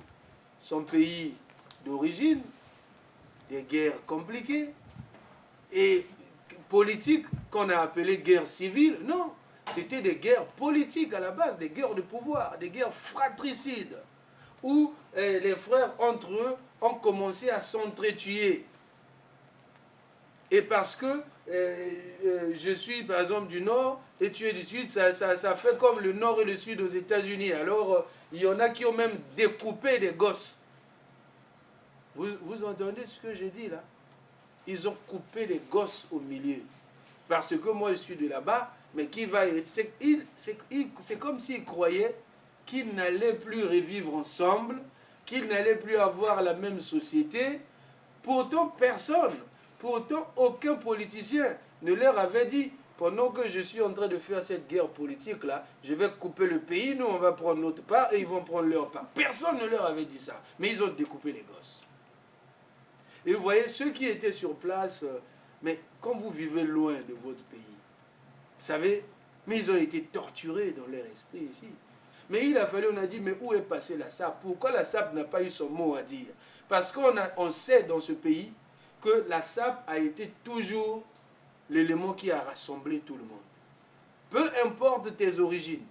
son pays d'origine, des guerres compliquées, et politiques qu'on a appelées guerres civiles. Non, c'était des guerres politiques à la base, des guerres de pouvoir, des guerres fratricides, où les frères entre eux ont commencé à s'entretuer. Et parce que je suis par exemple du Nord et tu es du Sud, ça fait comme le Nord et le Sud aux États-Unis. Alors il y en a qui ont même découpé des gosses. Vous entendez ce que je dis là? Ils ont coupé les gosses au milieu. Parce que moi je suis de là-bas, mais qui va... C'est comme s'ils croyaient qu'ils n'allaient plus revivre ensemble, qu'ils n'allaient plus avoir la même société. Pourtant, personne, pourtant aucun politicien ne leur avait dit, pendant que je suis en train de faire cette guerre politique-là, je vais couper le pays, nous on va prendre notre part et ils vont prendre leur part. Personne ne leur avait dit ça, mais ils ont découpé les gosses. Et vous voyez, ceux qui étaient sur place, mais quand vous vivez loin de votre pays, vous savez, mais ils ont été torturés dans leur esprit ici. Mais il a fallu, on a dit, mais où est passée la SAP? Pourquoi la SAP n'a pas eu son mot à dire? Parce qu'on sait dans ce pays que la SAP a été toujours l'élément qui a rassemblé tout le monde. Peu importe tes origines,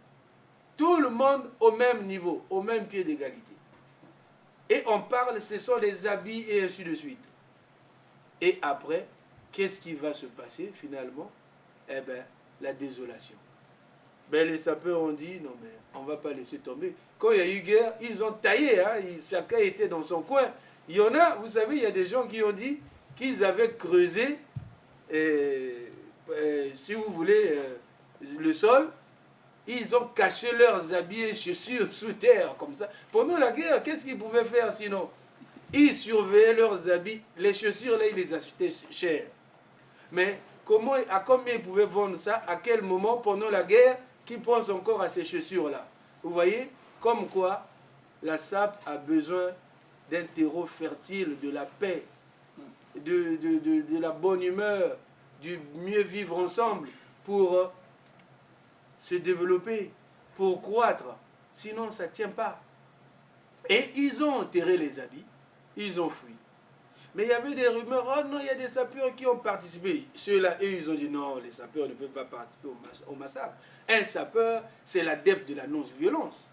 tout le monde au même niveau, au même pied d'égalité. Et on parle, ce sont les habits et ainsi de suite. Et après, qu'est-ce qui va se passer finalement? Eh bien, la désolation. Ben, les sapeurs ont dit, non mais on ne va pas laisser tomber. Quand il y a eu guerre, ils ont taillé, hein, chacun était dans son coin. Il y en a, vous savez, il y a des gens qui ont dit qu'ils avaient creusé, si vous voulez, le sol. Ils ont caché leurs habits et chaussures sous terre, comme ça. Pendant la guerre, qu'est-ce qu'ils pouvaient faire sinon? Ils surveillaient leurs habits. Les chaussures, là, ils les achetaient cher. Mais à combien ils pouvaient vendre ça? À quel moment, pendant la guerre, qui pense encore à ces chaussures-là? Vous voyez? Comme quoi, la SAP a besoin d'un terreau fertile, de la paix, de la bonne humeur, du mieux vivre ensemble pour se développer, pour croître. Sinon, ça ne tient pas. Et ils ont enterré les habits, ils ont fui. Mais il y avait des rumeurs, oh non, il y a des sapeurs qui ont participé. Ceux-là, eux, ils ont dit non, les sapeurs ne peuvent pas participer au massacre. Un sapeur, c'est l'adepte de la non-violence.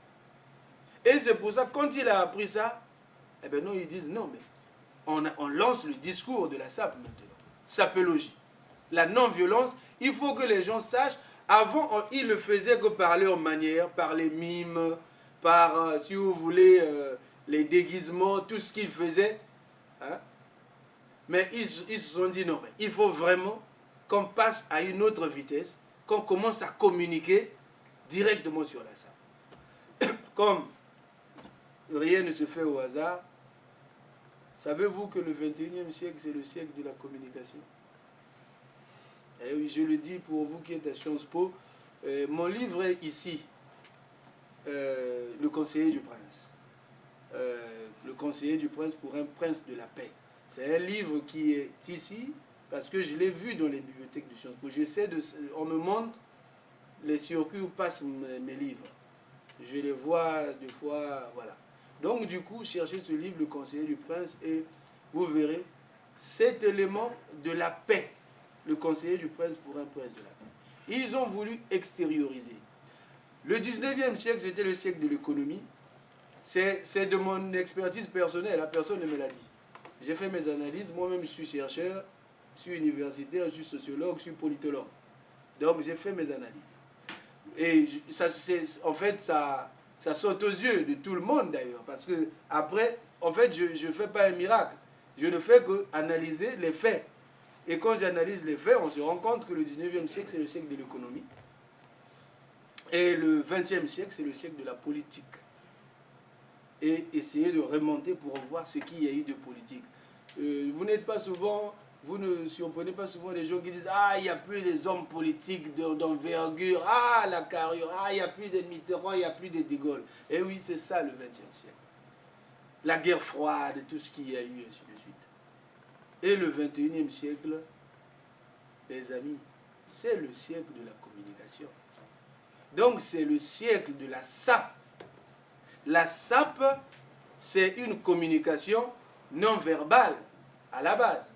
Et c'est pour ça, quand il a appris ça, eh bien non, ils disent non, mais on lance le discours de la SAP maintenant. Sapologie. La non-violence, il faut que les gens sachent Avant, ils le faisaient que par leur manière, par les mimes, par, si vous voulez, les déguisements, tout ce qu'ils faisaient. Hein. Mais ils se sont dit non, mais il faut vraiment qu'on passe à une autre vitesse, qu'on commence à communiquer directement sur la salle. Comme rien ne se fait au hasard, savez-vous que le 21e siècle, c'est le siècle de la communication? Et oui, je le dis pour vous qui êtes à Sciences Po, mon livre est ici, Le conseiller du prince. Le conseiller du prince pour un prince de la paix. C'est un livre qui est ici, parce que je l'ai vu dans les bibliothèques de Sciences Po. On me montre les circuits où passent mes livres. Je les vois des fois, voilà. Donc du coup, cherchez ce livre, Le conseiller du prince, et vous verrez cet élément de la paix. Le conseiller du prince pour un prince de la paix. Ils ont voulu extérioriser. Le 19e siècle, c'était le siècle de l'économie. C'est de mon expertise personnelle, la personne ne me l'a dit. J'ai fait mes analyses, moi-même je suis chercheur, je suis universitaire, je suis sociologue, je suis politologue. Donc j'ai fait mes analyses. Et en fait, ça saute aux yeux de tout le monde d'ailleurs, parce que après, en fait, je ne fais pas un miracle. Je ne fais qu'analyser les faits. Et quand j'analyse les faits, on se rend compte que le 19e siècle, c'est le siècle de l'économie. Et le 20e siècle, c'est le siècle de la politique. Et essayer de remonter pour voir ce qu'il y a eu de politique. Vous n'êtes pas souvent, vous ne surprenez pas souvent les gens qui disent « Ah, il n'y a plus des hommes politiques d'envergure. Ah, la carrure. Ah, il n'y a plus de Mitterrand, il n'y a plus de De Gaulle. » Et oui, c'est ça le 20e siècle. La guerre froide, tout ce qu'il y a eu, ainsi de suite. Et le 21e siècle, les amis, c'est le siècle de la communication. Donc c'est le siècle de la SAP. La SAP, c'est une communication non verbale à la base.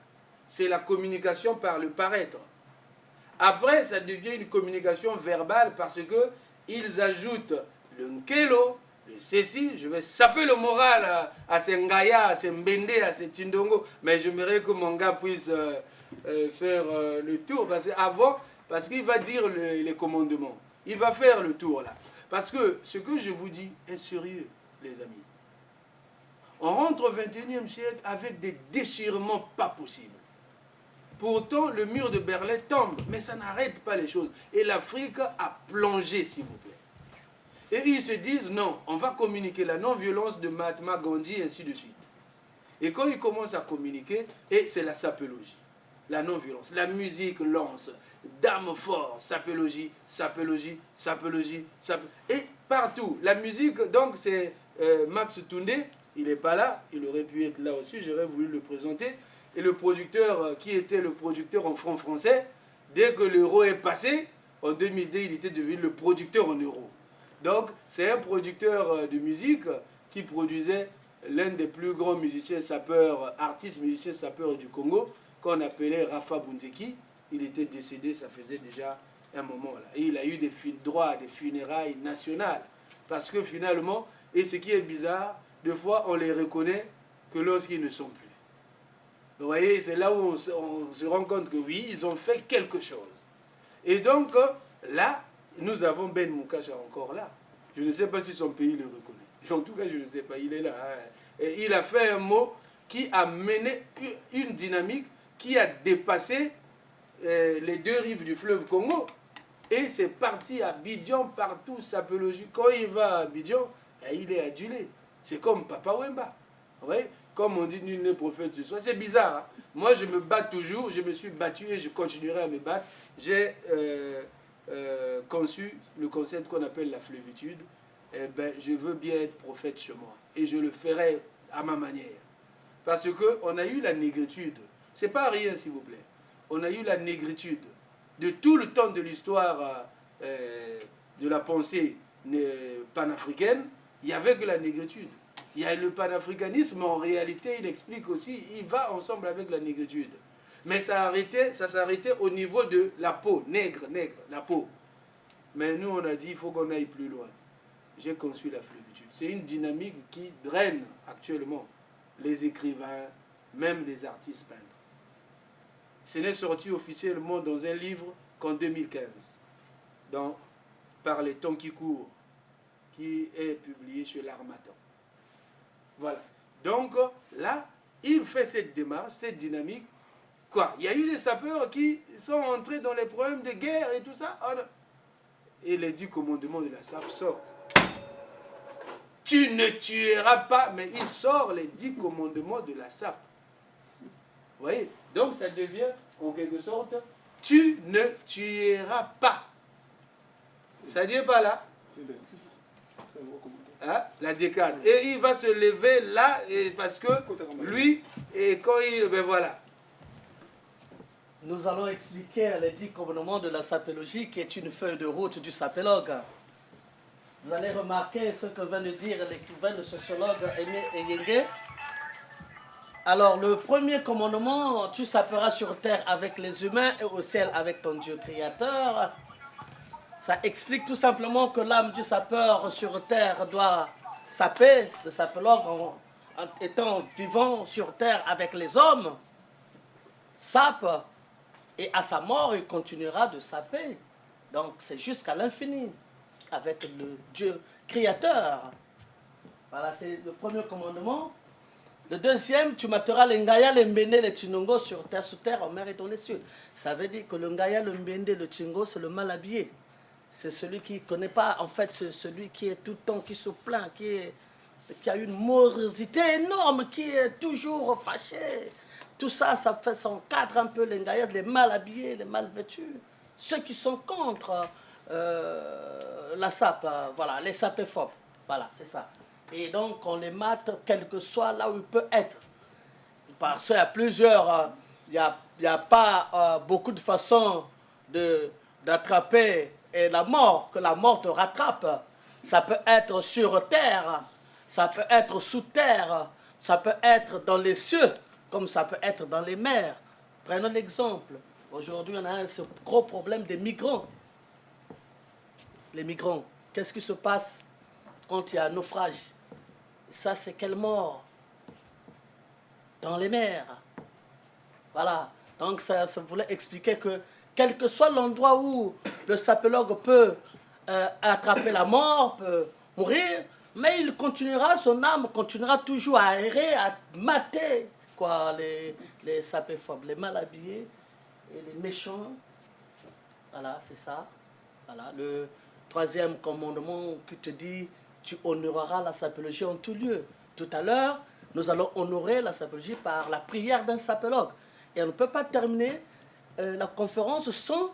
C'est la communication par le paraître. Après, ça devient une communication verbale parce que ils ajoutent le nkelo, le ceci. Je vais saper le moral à ces Ngaya, à ces Mbende, à ces Tindongo, mais j'aimerais que mon gars puisse faire le tour parce qu'il va dire les commandements. Il va faire le tour là. Parce que ce que je vous dis est sérieux, les amis. On rentre au 21e siècle avec des déchirements pas possibles. Pourtant, le mur de Berlin tombe, mais ça n'arrête pas les choses. Et l'Afrique a plongé, s'il vous plaît. Et ils se disent, non, on va communiquer la non-violence de Mahatma Gandhi, et ainsi de suite. Et quand ils commencent à communiquer, et c'est la sapologie, la non-violence. La musique lance, dame fort, sapologie, sapologie, sapologie, sapologie. Et partout, la musique, donc c'est Max Toundé, il n'est pas là, il aurait pu être là aussi, j'aurais voulu le présenter. Et le producteur, qui était le producteur en franc français, dès que l'euro est passé, en 2002, il était devenu le producteur en euros. Donc, c'est un producteur de musique qui produisait l'un des plus grands musiciens sapeurs, artistes musiciens sapeurs du Congo, qu'on appelait Rafa Bunzeki. Il était décédé, ça faisait déjà un moment là. Et il a eu des droits à des funérailles nationales. Parce que finalement, et ce qui est bizarre, des fois on les reconnaît que lorsqu'ils ne sont plus. Vous voyez, c'est là où on se rend compte que oui, ils ont fait quelque chose. Et donc, là, nous avons Ben Moukasha encore là. Je ne sais pas si son pays le reconnaît. En tout cas, je ne sais pas, il est là. Hein. Et il a fait un mot qui a mené une dynamique qui a dépassé les deux rives du fleuve Congo. Et c'est parti à Abidjan, partout, sapologie. Quand il va à Abidjan, il est adulé. C'est comme Papa Wemba. Vous voyez? Comme on dit, nul n'est prophète ce soir. C'est bizarre. Hein? Moi, je me bats toujours. Je me suis battu et je continuerai à me battre. J'ai conçu le concept qu'on appelle la flévitude. Eh ben, je veux bien être prophète chez moi. Et je le ferai à ma manière. Parce qu'on a eu la négritude. C'est pas rien, s'il vous plaît. On a eu la négritude. De tout le temps de l'histoire de la pensée panafricaine, il y avait que la négritude. Il y a le panafricanisme, en réalité, il explique aussi, il va ensemble avec la négritude. Mais ça s'arrêtait au niveau de la peau, nègre, la peau. Mais nous, on a dit, il faut qu'on aille plus loin. J'ai conçu la flévitude. C'est une dynamique qui draine actuellement les écrivains, même les artistes peintres. Ce n'est sorti officiellement dans un livre qu'en 2015. par les temps qui courent, qui est publié chez l'Harmattan. Voilà. Donc là, il fait cette démarche, cette dynamique. Quoi? Il y a eu des sapeurs qui sont entrés dans les problèmes de guerre et tout ça. Et les 10 commandements de la SAP sortent. Tu ne tueras pas, mais il sort les 10 commandements de la SAP. Vous voyez? Donc ça devient, en quelque sorte, tu ne tueras pas. Ça dit pas là? Hein? La décade. Et il va se lever là, et parce que lui, et quand il... Ben voilà. Nous allons expliquer les 10 commandements de la sapélogie, qui est une feuille de route du sapélogue. Vous allez remarquer ce que vient de dire l'écrivain, le sociologue Aimé Eyenge. Alors, le premier commandement, tu saperas sur terre avec les humains et au ciel avec ton Dieu créateur. Ça explique tout simplement que l'âme du sapeur sur terre doit saper, le sapélogue en étant vivant sur terre avec les hommes, sape, et à sa mort, il continuera de saper. Donc, c'est jusqu'à l'infini, avec le Dieu créateur. Voilà, c'est le premier commandement. Le deuxième, tu mettras le ngaya, le mbende, le tinongo sur terre, sous terre, en mer et dans les cieux. Ça veut dire que le ngaya, le mbende, le tingo, c'est le mal habillé. C'est celui qui ne connaît pas, en fait, c'est celui qui est tout le temps, qui se plaint, qui a une morosité énorme, qui est toujours fâché. Tout ça, ça fait son cadre un peu les ngaya, les mal habillés, les mal vêtus. Ceux qui sont contre la SAP, voilà, les sapéphobes. Voilà, c'est ça. Et donc, on les mate, quel que soit là où il peut être. Parce qu'il y a plusieurs, il n'y a pas beaucoup de façons d'attraper la mort, que la mort te rattrape. Ça peut être sur terre, ça peut être sous terre, ça peut être dans les cieux, comme ça peut être dans les mers. Prenons l'exemple. Aujourd'hui, on a ce gros problème des migrants. Les migrants, qu'est-ce qui se passe quand il y a un naufrage? Ça, c'est quelle mort? Dans les mers. Voilà. Donc, ça voulait expliquer que, quel que soit l'endroit où le sapélogue peut attraper la mort, peut mourir, mais il continuera, son âme continuera toujours à errer, à mater quoi, les sapéphobes, les mal habillés et les méchants. Voilà, c'est ça. Voilà. Le troisième commandement qui te dit, tu honoreras la sapélogie en tout lieu. Tout à l'heure, nous allons honorer la sapélogie par la prière d'un sapélogue. Et on ne peut pas terminer la conférence sans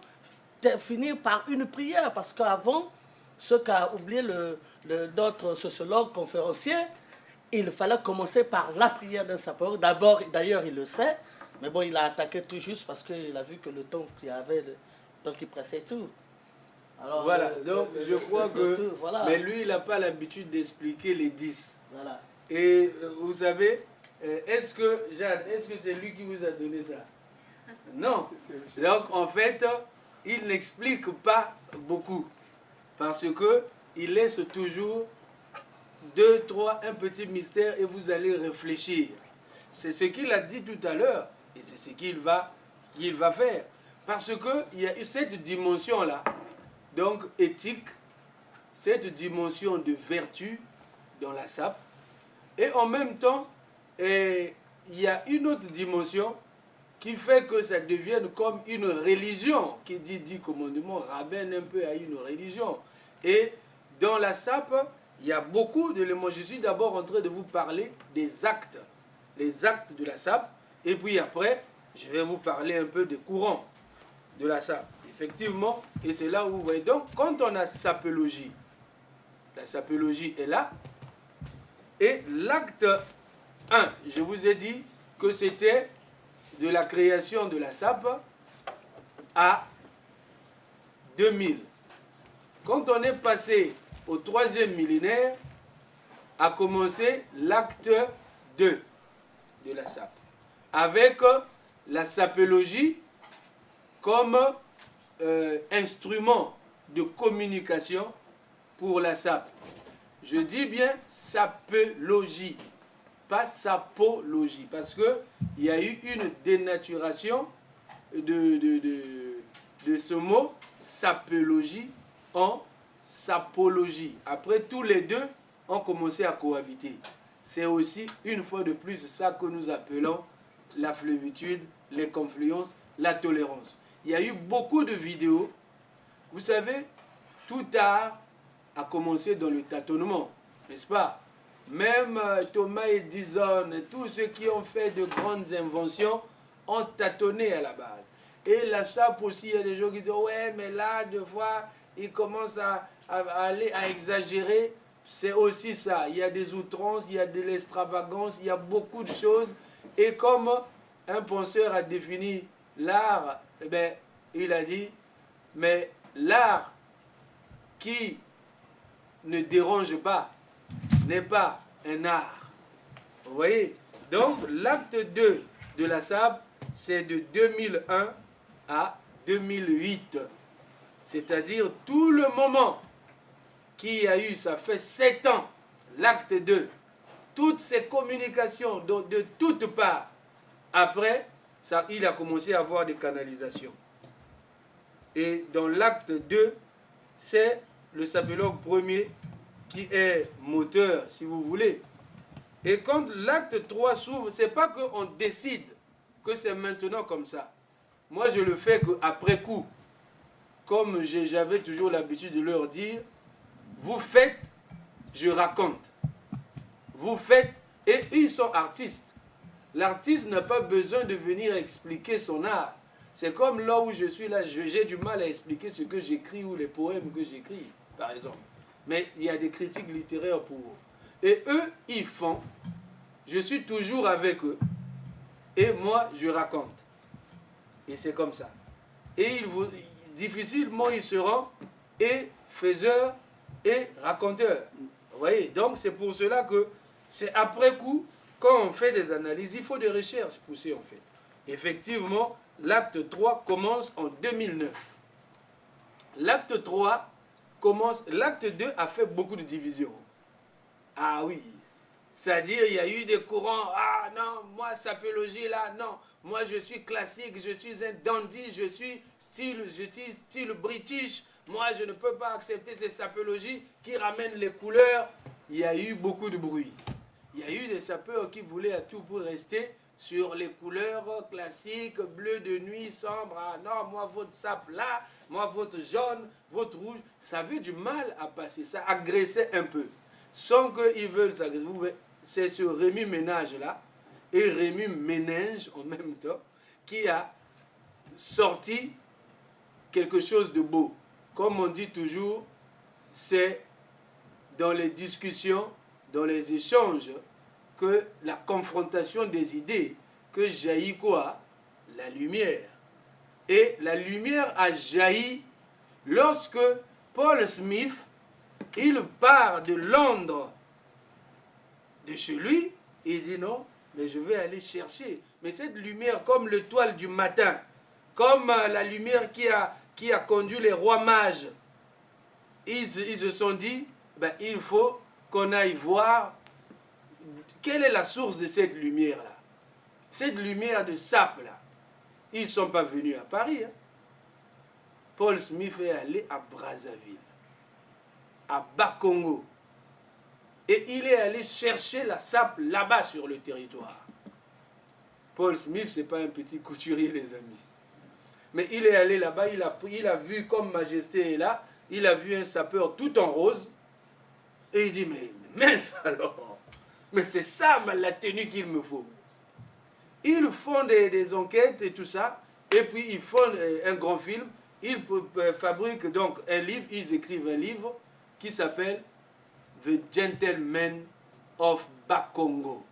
finir par une prière. Parce qu'avant, ce qu'a oublié notre sociologue conférencier, il fallait commencer par la prière d'un sapélogue. D'abord, d'ailleurs, il le sait, mais bon, il a attaqué tout juste parce qu'il a vu que le temps qu'il y avait, le temps qui pressait tout. Alors, voilà, donc je crois que... tout, voilà. Mais lui, il n'a pas l'habitude d'expliquer les 10. Voilà. Et vous savez, est-ce que, Jeanne, est-ce que c'est lui qui vous a donné ça? Non. Donc, en fait, il n'explique pas beaucoup. Parce que il laisse toujours 2, 3, un petit mystère et vous allez réfléchir. C'est ce qu'il a dit tout à l'heure et c'est ce qu'il va faire. Parce qu'il y a eu cette dimension-là, donc éthique, cette dimension de vertu dans la SAP. Et en même temps, il y a une autre dimension qui fait que ça devienne comme une religion, qui dit 10 commandements, ramène un peu à une religion. Et dans la SAP, il y a beaucoup d'éléments. Je suis d'abord en train de vous parler des actes, les actes de la SAP, et puis après, je vais vous parler un peu des courants de la SAP. Effectivement, et c'est là où vous voyez. Donc, quand on a sapélogie, la sapélogie est là, et l'acte 1, je vous ai dit que c'était de la création de la SAP à 2000. Quand on est passé au 3e millénaire, a commencé l'acte 2 de la SAP, avec la sapélogie comme instrument de communication pour la SAP. Je dis bien sapélogie, pas sapologie, parce qu'il y a eu une dénaturation de ce mot sapélogie en sapologie. Après, tous les deux ont commencé à cohabiter. C'est aussi, une fois de plus, ça que nous appelons la flévitude, les confluences, la tolérance. Il y a eu beaucoup de vidéos. Vous savez, tout art a commencé dans le tâtonnement, n'est-ce pas? Même Thomas Edison, tous ceux qui ont fait de grandes inventions ont tâtonné à la base. Et la sape aussi, il y a des gens qui disent, ouais, mais là, deux fois, ils commencent à aller à exagérer. C'est aussi ça. Il y a des outrances, il y a de l'extravagance, il y a beaucoup de choses. Et comme un penseur a défini l'art, eh bien, il a dit, mais l'art qui ne dérange pas n'est pas un art. Vous voyez? Donc, l'acte 2 de la SAP, c'est de 2001 à 2008. C'est-à-dire tout le moment qu'il y a eu, ça fait 7 ans, l'acte 2, toutes ces communications de toutes parts. Après, ça, il a commencé à avoir des canalisations. Et dans l'acte 2, c'est le sapélogue premier qui est moteur, si vous voulez. Et quand l'acte 3 s'ouvre, ce n'est pas qu'on décide que c'est maintenant comme ça. Moi, je le fais qu'après coup. Comme j'avais toujours l'habitude de leur dire, vous faites, je raconte. Vous faites, et ils sont artistes. L'artiste n'a pas besoin de venir expliquer son art. C'est comme là où je suis là, j'ai du mal à expliquer ce que j'écris ou les poèmes que j'écris, par exemple. Mais il y a des critiques littéraires pour eux. Et eux, ils font. Je suis toujours avec eux. Et moi, je raconte. Et c'est comme ça. Et difficilement, ils seront et faiseurs et raconteurs. Vous voyez? Donc, c'est pour cela que c'est après coup, quand on fait des analyses, il faut des recherches poussées, en fait. Effectivement, l'acte 3 commence en 2009. L'acte 3 commence... L'acte 2 a fait beaucoup de divisions. Ah oui. C'est-à-dire, il y a eu des courants. Ah non, moi, sapéologie, là, non. Moi, je suis classique, je suis un dandy, je suis style british. Moi, je ne peux pas accepter ces sapéologies qui ramènent les couleurs. Il y a eu beaucoup de bruit. Il y a eu des sapeurs qui voulaient à tout pour rester sur les couleurs classiques, bleu de nuit, sombre. Ah non, moi, votre sape là, moi, votre jaune, votre rouge. Ça avait du mal à passer. Ça agressait un peu. Sans qu'ils veulent s'agresser. C'est ce Rémi Ménage là et Rémi Ménage en même temps qui a sorti quelque chose de beau. Comme on dit toujours, c'est dans les discussions, dans les échanges, que la confrontation des idées, que jaillit quoi? La lumière. Et la lumière a jailli lorsque Paul Smith, il part de Londres, de chez lui, il dit non, mais je vais aller chercher. Mais cette lumière, comme l'étoile du matin, comme la lumière qui a conduit les rois mages, ils se sont dit, ben, il faut qu'on aille voir quelle est la source de cette lumière-là. Cette lumière de sape-là. Ils ne sont pas venus à Paris. Hein. Paul Smith est allé à Brazzaville, à Bakongo. Et il est allé chercher la sape là-bas sur le territoire. Paul Smith, ce n'est pas un petit couturier, les amis. Mais il est allé là-bas, il a vu comme Majesté est là, il a vu un sapeur tout en rose, et il dit, mais alors, mais c'est ça la tenue qu'il me faut. Ils font des enquêtes et tout ça, et puis ils font un grand film, ils fabriquent donc un livre, ils écrivent un livre qui s'appelle The Gentleman of Bakongo.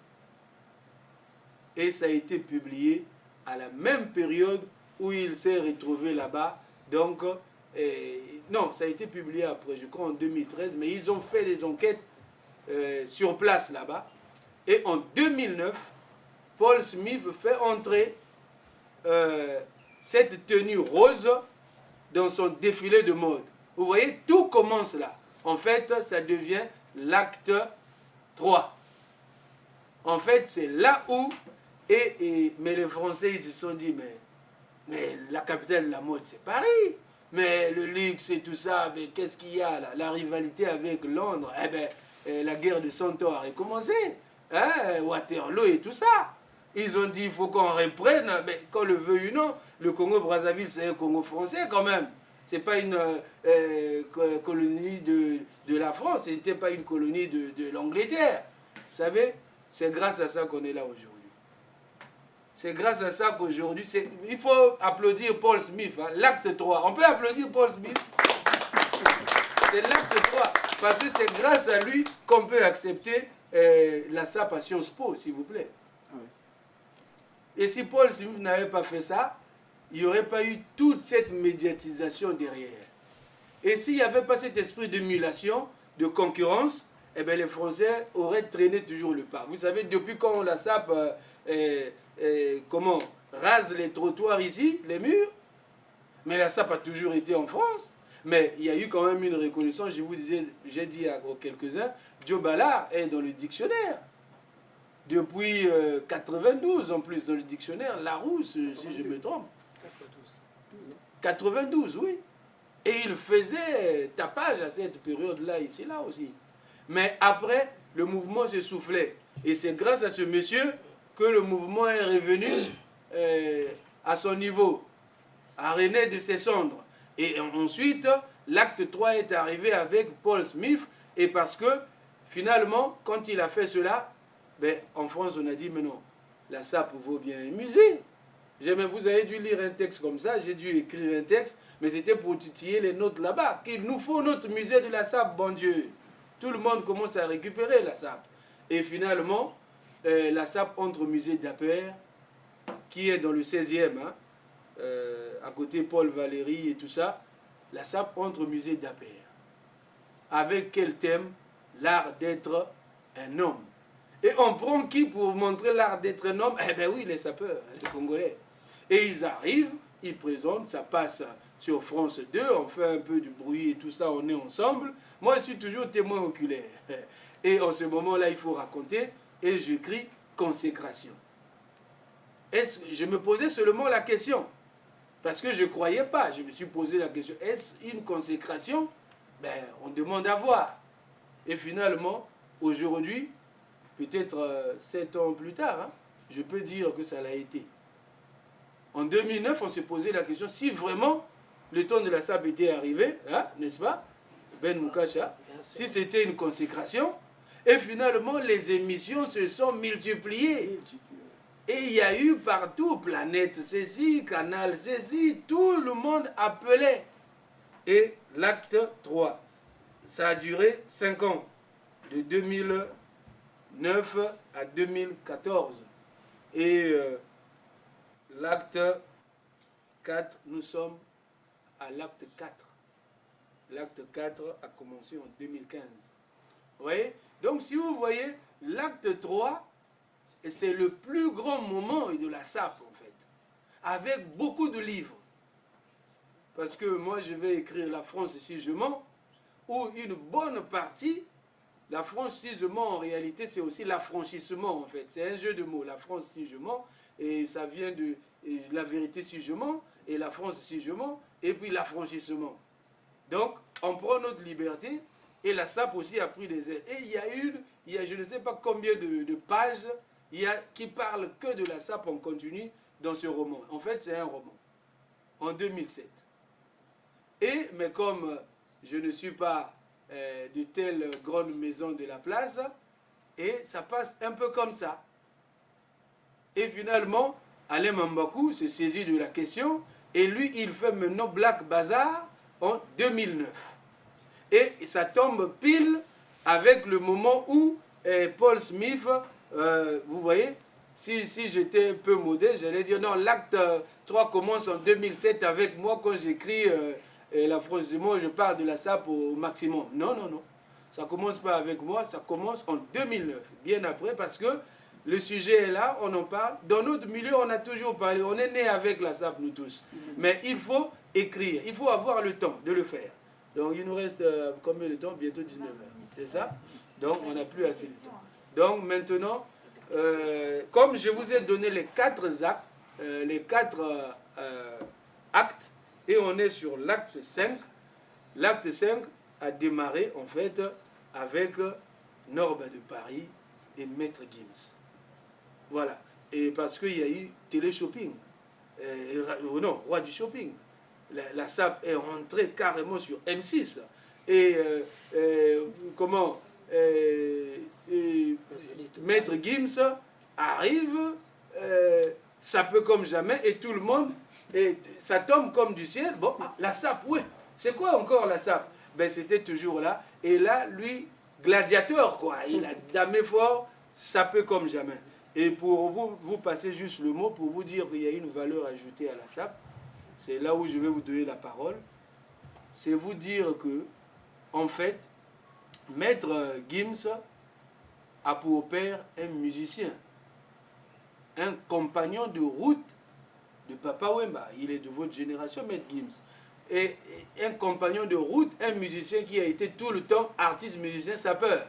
Et ça a été publié à la même période où il s'est retrouvé là-bas. Donc, non, ça a été publié après, je crois en 2013, mais ils ont fait des enquêtes sur place là-bas. Et en 2009, Paul Smith fait entrer cette tenue rose dans son défilé de mode. Vous voyez, tout commence là. En fait, ça devient l'acte 3. En fait, c'est là où... mais les Français, ils se sont dit, mais la capitale de la mode, c'est Paris. Mais le luxe et tout ça, qu'est-ce qu'il y a là? La rivalité avec Londres, eh bien, la guerre de Cent Ans a recommencé. Hein? Waterloo et tout ça. Ils ont dit il faut qu'on reprenne, mais qu'on le veuille ou non, le Congo-Brazzaville, c'est un Congo français quand même. Ce n'est pas une colonie de la France, ce n'était pas une colonie de l'Angleterre. Vous savez, c'est grâce à ça qu'on est là aujourd'hui. C'est grâce à ça qu'aujourd'hui, il faut applaudir Paul Smith, hein, l'acte 3. On peut applaudir Paul Smith. C'est l'acte 3. Parce que c'est grâce à lui qu'on peut accepter la SAP à Sciences Po, s'il vous plaît. Oui. Et si Paul Smith n'avait pas fait ça, il n'y aurait pas eu toute cette médiatisation derrière. Et s'il n'y avait pas cet esprit d'émulation, de concurrence, eh bien les Français auraient traîné toujours le pas. Vous savez, depuis quand la SAP rase les trottoirs ici, les murs, mais la SAP a toujours été en France. Mais il y a eu quand même une reconnaissance, je vous disais, j'ai dit à quelques-uns, Joe Ballard est dans le dictionnaire. Depuis 92 en plus dans le dictionnaire, Larousse, si je me trompe. 92, oui. Et il faisait tapage à cette période-là, ici, là aussi. Mais après, le mouvement s'essoufflait. Et c'est grâce à ce monsieur que le mouvement est revenu à son niveau, à renaître de ses cendres. Et ensuite, l'acte 3 est arrivé avec Paul Smith. Et parce que, finalement, quand il a fait cela, ben, en France, on a dit, mais non, la SAP vaut bien un musée. Vous avez dû lire un texte comme ça, j'ai dû écrire un texte, mais c'était pour titiller les notes là-bas. Qu'il nous faut notre musée de la SAP, bon Dieu. Tout le monde commence à récupérer la SAP. Et finalement, la SAP entre au musée d'Aper, qui est dans le 16e, hein, à côté Paul Valéry et tout ça. La SAP entre au musée d'Aper. Avec quel thème? L'art d'être un homme. Et on prend qui pour montrer l'art d'être un homme? Eh bien oui, les sapeurs, les Congolais. Et ils arrivent, ils présentent, ça passe sur France 2, on fait un peu du bruit et tout ça, on est ensemble. Moi, je suis toujours témoin oculaire. Et en ce moment-là, il faut raconter, et j'écris consécration. Je me posais seulement la question, parce que je ne croyais pas, je me suis posé la question, est-ce une consécration? Ben, on demande à voir. Et finalement, aujourd'hui, peut-être 7 ans plus tard, hein, je peux dire que ça l'a été. En 2009, on s'est posé la question si vraiment le temps de la SAP était arrivé, hein, n'est-ce pas, Ben Moukacha, si c'était une consécration. Et finalement, les émissions se sont multipliées. Et il y a eu partout, Planète ceci, Canal ceci, tout le monde appelait. Et l'acte 3, ça a duré 5 ans, de 2009 à 2014. Et l'acte 4, nous sommes à l'acte 4. L'acte 4 a commencé en 2015. Vous voyez? Donc si vous voyez, l'acte 3, c'est le plus grand moment de la SAP en fait. Avec beaucoup de livres. Parce que moi je vais écrire La France si je mens, où une bonne partie, la France si je mens en réalité c'est aussi l'affranchissement en fait. C'est un jeu de mots, la France si je mens, et ça vient de la vérité si je mens, et la France si je mens, et puis l'affranchissement. Donc on prend notre liberté, et la SAP aussi a pris des ailes. Et il y a je ne sais pas combien de pages qui parlent que de la SAP en continu dans ce roman. En fait c'est un roman, en 2007. Mais comme je ne suis pas de telle grande maison de la place, et ça passe un peu comme ça. Et finalement, Alain Mambakou s'est saisi de la question, et lui, il fait maintenant Black Bazaar en 2009. Et ça tombe pile avec le moment où Paul Smith, vous voyez, si j'étais un peu modeste, j'allais dire, non, l'acte 3 commence en 2007 avec moi quand j'écris la France du monde, je parle de la SAP au maximum. Non, non, non. Ça ne commence pas avec moi, ça commence en 2009, bien après, parce que le sujet est là, on en parle. Dans notre milieu, on a toujours parlé, on est né avec la SAP, nous tous. Mais il faut écrire, il faut avoir le temps de le faire. Donc il nous reste combien de temps? Bientôt 19 heures, c'est ça? Donc on n'a plus assez de temps. Donc maintenant, comme je vous ai donné les 4 actes, Et on est sur l'acte 5. L'acte 5 a démarré en fait avec Norba de Paris et Maître Gims. Voilà. Et parce qu'il y a eu télé-shopping. Non, roi du shopping. La SAP est rentrée carrément sur M6. Et comment Maître Gims arrive, ça peut comme jamais, et tout le monde, et ça tombe comme du ciel. Bon, la SAP, oui. C'est quoi encore la SAP? Ben, c'était toujours là. Et là, lui, gladiateur, quoi. Il a damé fort, ça peut comme jamais. Et pour vous passer juste le mot, pour vous dire qu'il y a une valeur ajoutée à la SAP, c'est là où je vais vous donner la parole, c'est vous dire que, en fait, Maître Gims a pour père un musicien, un compagnon de route de Papa Wemba. Il est de votre génération, Maître Gims. Et un compagnon de route, un musicien qui a été tout le temps artiste, musicien, sapeur.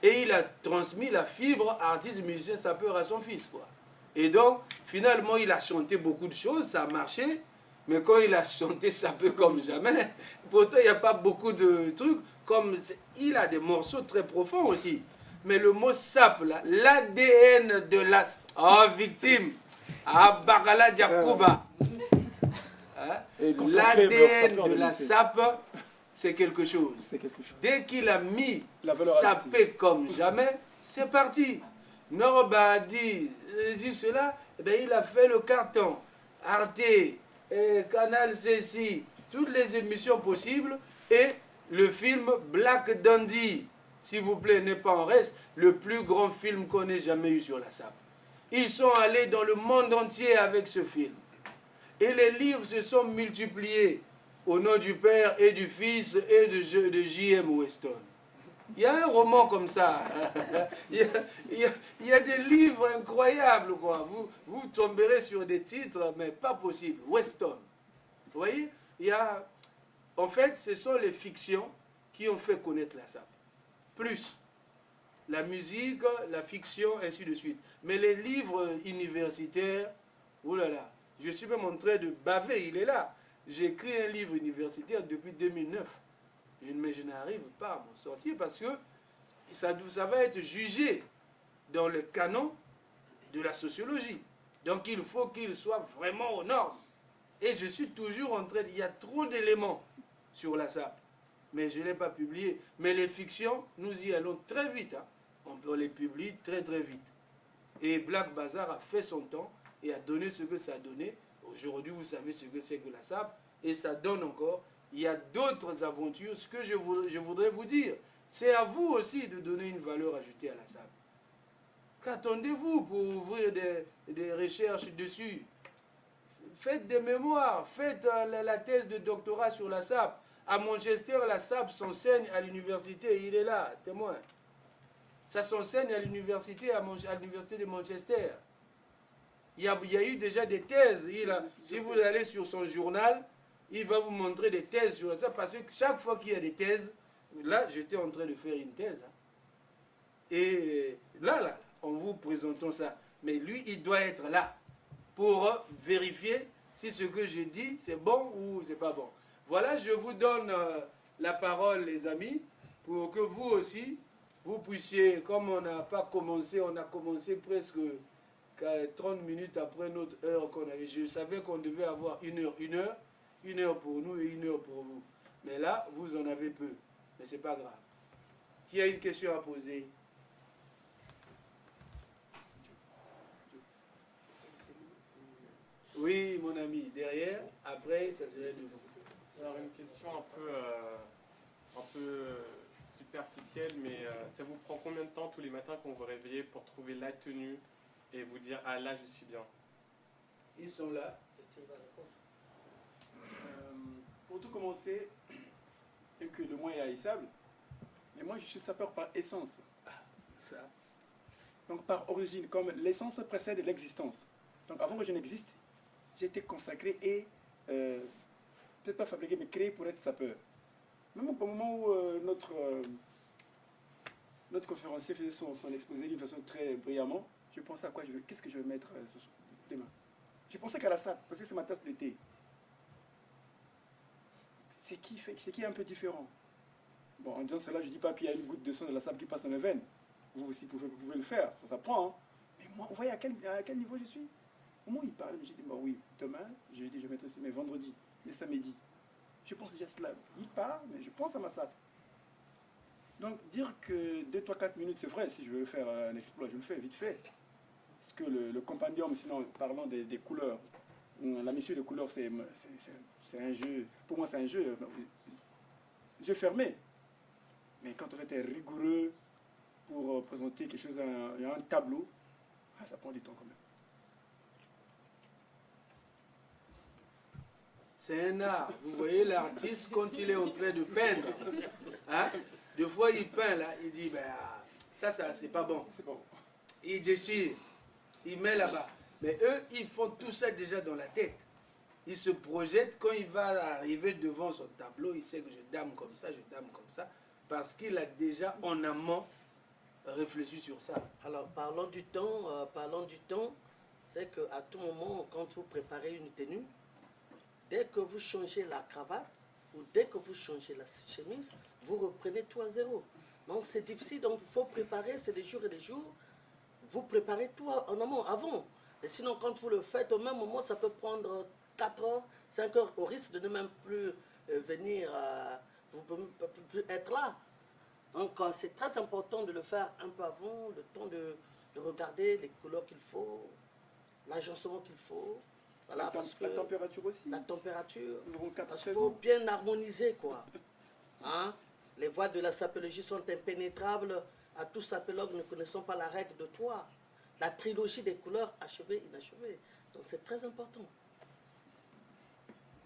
Et il a transmis la fibre artiste, musicien, sapeur à son fils, quoi. Et donc, finalement, il a chanté beaucoup de choses, ça a marché. Mais quand il a chanté ça peut comme jamais, pourtant il n'y a pas beaucoup de trucs, comme il a des morceaux très profonds aussi. Mais le mot sap, l'ADN de la... Oh, victime. Ah, Bagala Diakouba. Hein? L'ADN de la SAP, c'est quelque chose. Dès qu'il a mis sapé comme jamais, c'est parti. Norba a dit cela, eh bien, il a fait le carton. Arte, Canal CC, toutes les émissions possibles, et le film Black Dandy, s'il vous plaît, n'est pas en reste, le plus grand film qu'on ait jamais eu sur la SAP. Ils sont allés dans le monde entier avec ce film. Et les livres se sont multipliés au nom du Père et du Fils et de J.M. Weston. Il y a un roman comme ça. Il y a des livres incroyables, quoi. Vous tomberez sur des titres, mais pas possible. Weston. Vous voyez? En fait, ce sont les fictions qui ont fait connaître la SAP. Plus la musique, la fiction, ainsi de suite. Mais les livres universitaires, oh là là, je suis même en train de baver, il est là. J'ai écrit un livre universitaire depuis 2009. Mais je n'arrive pas à m'en sortir parce que ça va être jugé dans le canon de la sociologie. Donc il faut qu'il soit vraiment aux normes. Et je suis toujours en train... Il y a trop d'éléments sur la SAP. Mais je ne l'ai pas publié. Mais les fictions, nous y allons très vite. Hein. On les publie très très vite. Et Black Bazar a fait son temps et a donné ce que ça a donné. Aujourd'hui, vous savez ce que c'est que la SAP. Et ça donne encore... Il y a d'autres aventures. Ce que je voudrais vous dire, c'est à vous aussi de donner une valeur ajoutée à la SAP. Qu'attendez-vous pour ouvrir des recherches dessus? Faites des mémoires, faites la thèse de doctorat sur la SAP. À Manchester, la SAP s'enseigne à l'université. Il est là, témoin. Ça s'enseigne à l'université de Manchester. Il y a eu déjà des thèses. Si vous allez sur son journal, il va vous montrer des thèses sur ça, parce que chaque fois qu'il y a des thèses, là, j'étais en train de faire une thèse. Hein. Et là, en vous présentant ça. Mais lui, il doit être là pour vérifier si ce que je dis, c'est bon ou c'est pas bon. Voilà, je vous donne la parole, les amis, pour que vous aussi, vous puissiez, comme on n'a pas commencé, on a commencé presque 30 minutes après notre heure qu'on avait. Je savais qu'on devait avoir une heure pour nous et une heure pour vous. Mais là, vous en avez peu. Mais ce n'est pas grave. Qui a une question à poser? Oui, mon ami, derrière. Après, ça serait de vous. Alors, une question un peu superficielle, mais ça vous prend combien de temps tous les matins quand vous vous réveillez pour trouver la tenue et vous dire « Ah, là, je suis bien ». Ils sont là. Pour tout commencer, et que le moins est haïssable, mais moi je suis sapeur par essence. Ça. Donc par origine, comme l'essence précède l'existence. Donc avant que je n'existe, j'ai été consacré et peut-être pas fabriqué, mais créé pour être sapeur. Même au moment où notre conférencier faisait son exposé d'une façon très brillamment, je pensais à quoi qu'est-ce que je vais mettre demain. Je pensais qu'à la SAP, parce que c'est ma tasse de thé. c'est qui est un peu différent. Bon, en disant cela, je ne dis pas qu'il y a une goutte de sang de la sable qui passe dans mes veines. Vous aussi, vous pouvez le faire, ça s'apprend. Hein. Mais moi, vous voyez à quel niveau je suis? Au moment où il parle, j'ai dit, bon oui, demain, je lui ai dit, je vais mettre aussi mes vendredis, mes samedis. Je pense déjà cela. Il parle, mais je pense à ma sable. Donc, dire que 2, 3, 4 minutes, c'est vrai, si je veux faire un exploit, je le fais vite fait. Parce que le compendium, sinon, parlant des couleurs, la mission des couleurs, c'est un jeu, pour moi, c'est un jeu fermé. Mais quand on était rigoureux pour présenter quelque chose à un tableau, ça prend du temps quand même. C'est un art. Vous voyez l'artiste quand il est en train de peindre. Hein? Des fois, il peint là, il dit, ben, ça c'est pas bon. Il déchire, il met là-bas. Mais eux, ils font tout ça déjà dans la tête. Ils se projettent, quand il va arriver devant son tableau, il sait que je dame comme ça, parce qu'il a déjà en amont réfléchi sur ça. Alors, parlons du temps, c'est qu'à tout moment, quand vous préparez une tenue, dès que vous changez la cravate ou dès que vous changez la chemise, vous reprenez tout à zéro. Donc c'est difficile, donc il faut préparer, c'est des jours et des jours. Vous préparez tout en amont, avant. Et sinon, quand vous le faites au même moment, ça peut prendre 4 heures, 5 heures, au risque de ne même plus venir, vous ne pouvez plus être là. Donc c'est très important de le faire un peu avant, le temps de regarder les couleurs qu'il faut, l'agencement qu'il faut. Voilà, La température aussi. La température, parce qu'il qu'il faut bien harmoniser, quoi. Hein? Les voies de la sapologie sont impénétrables à tout sapologue ne connaissant pas la règle de 3. La trilogie des couleurs achevées, inachevées. Donc c'est très important.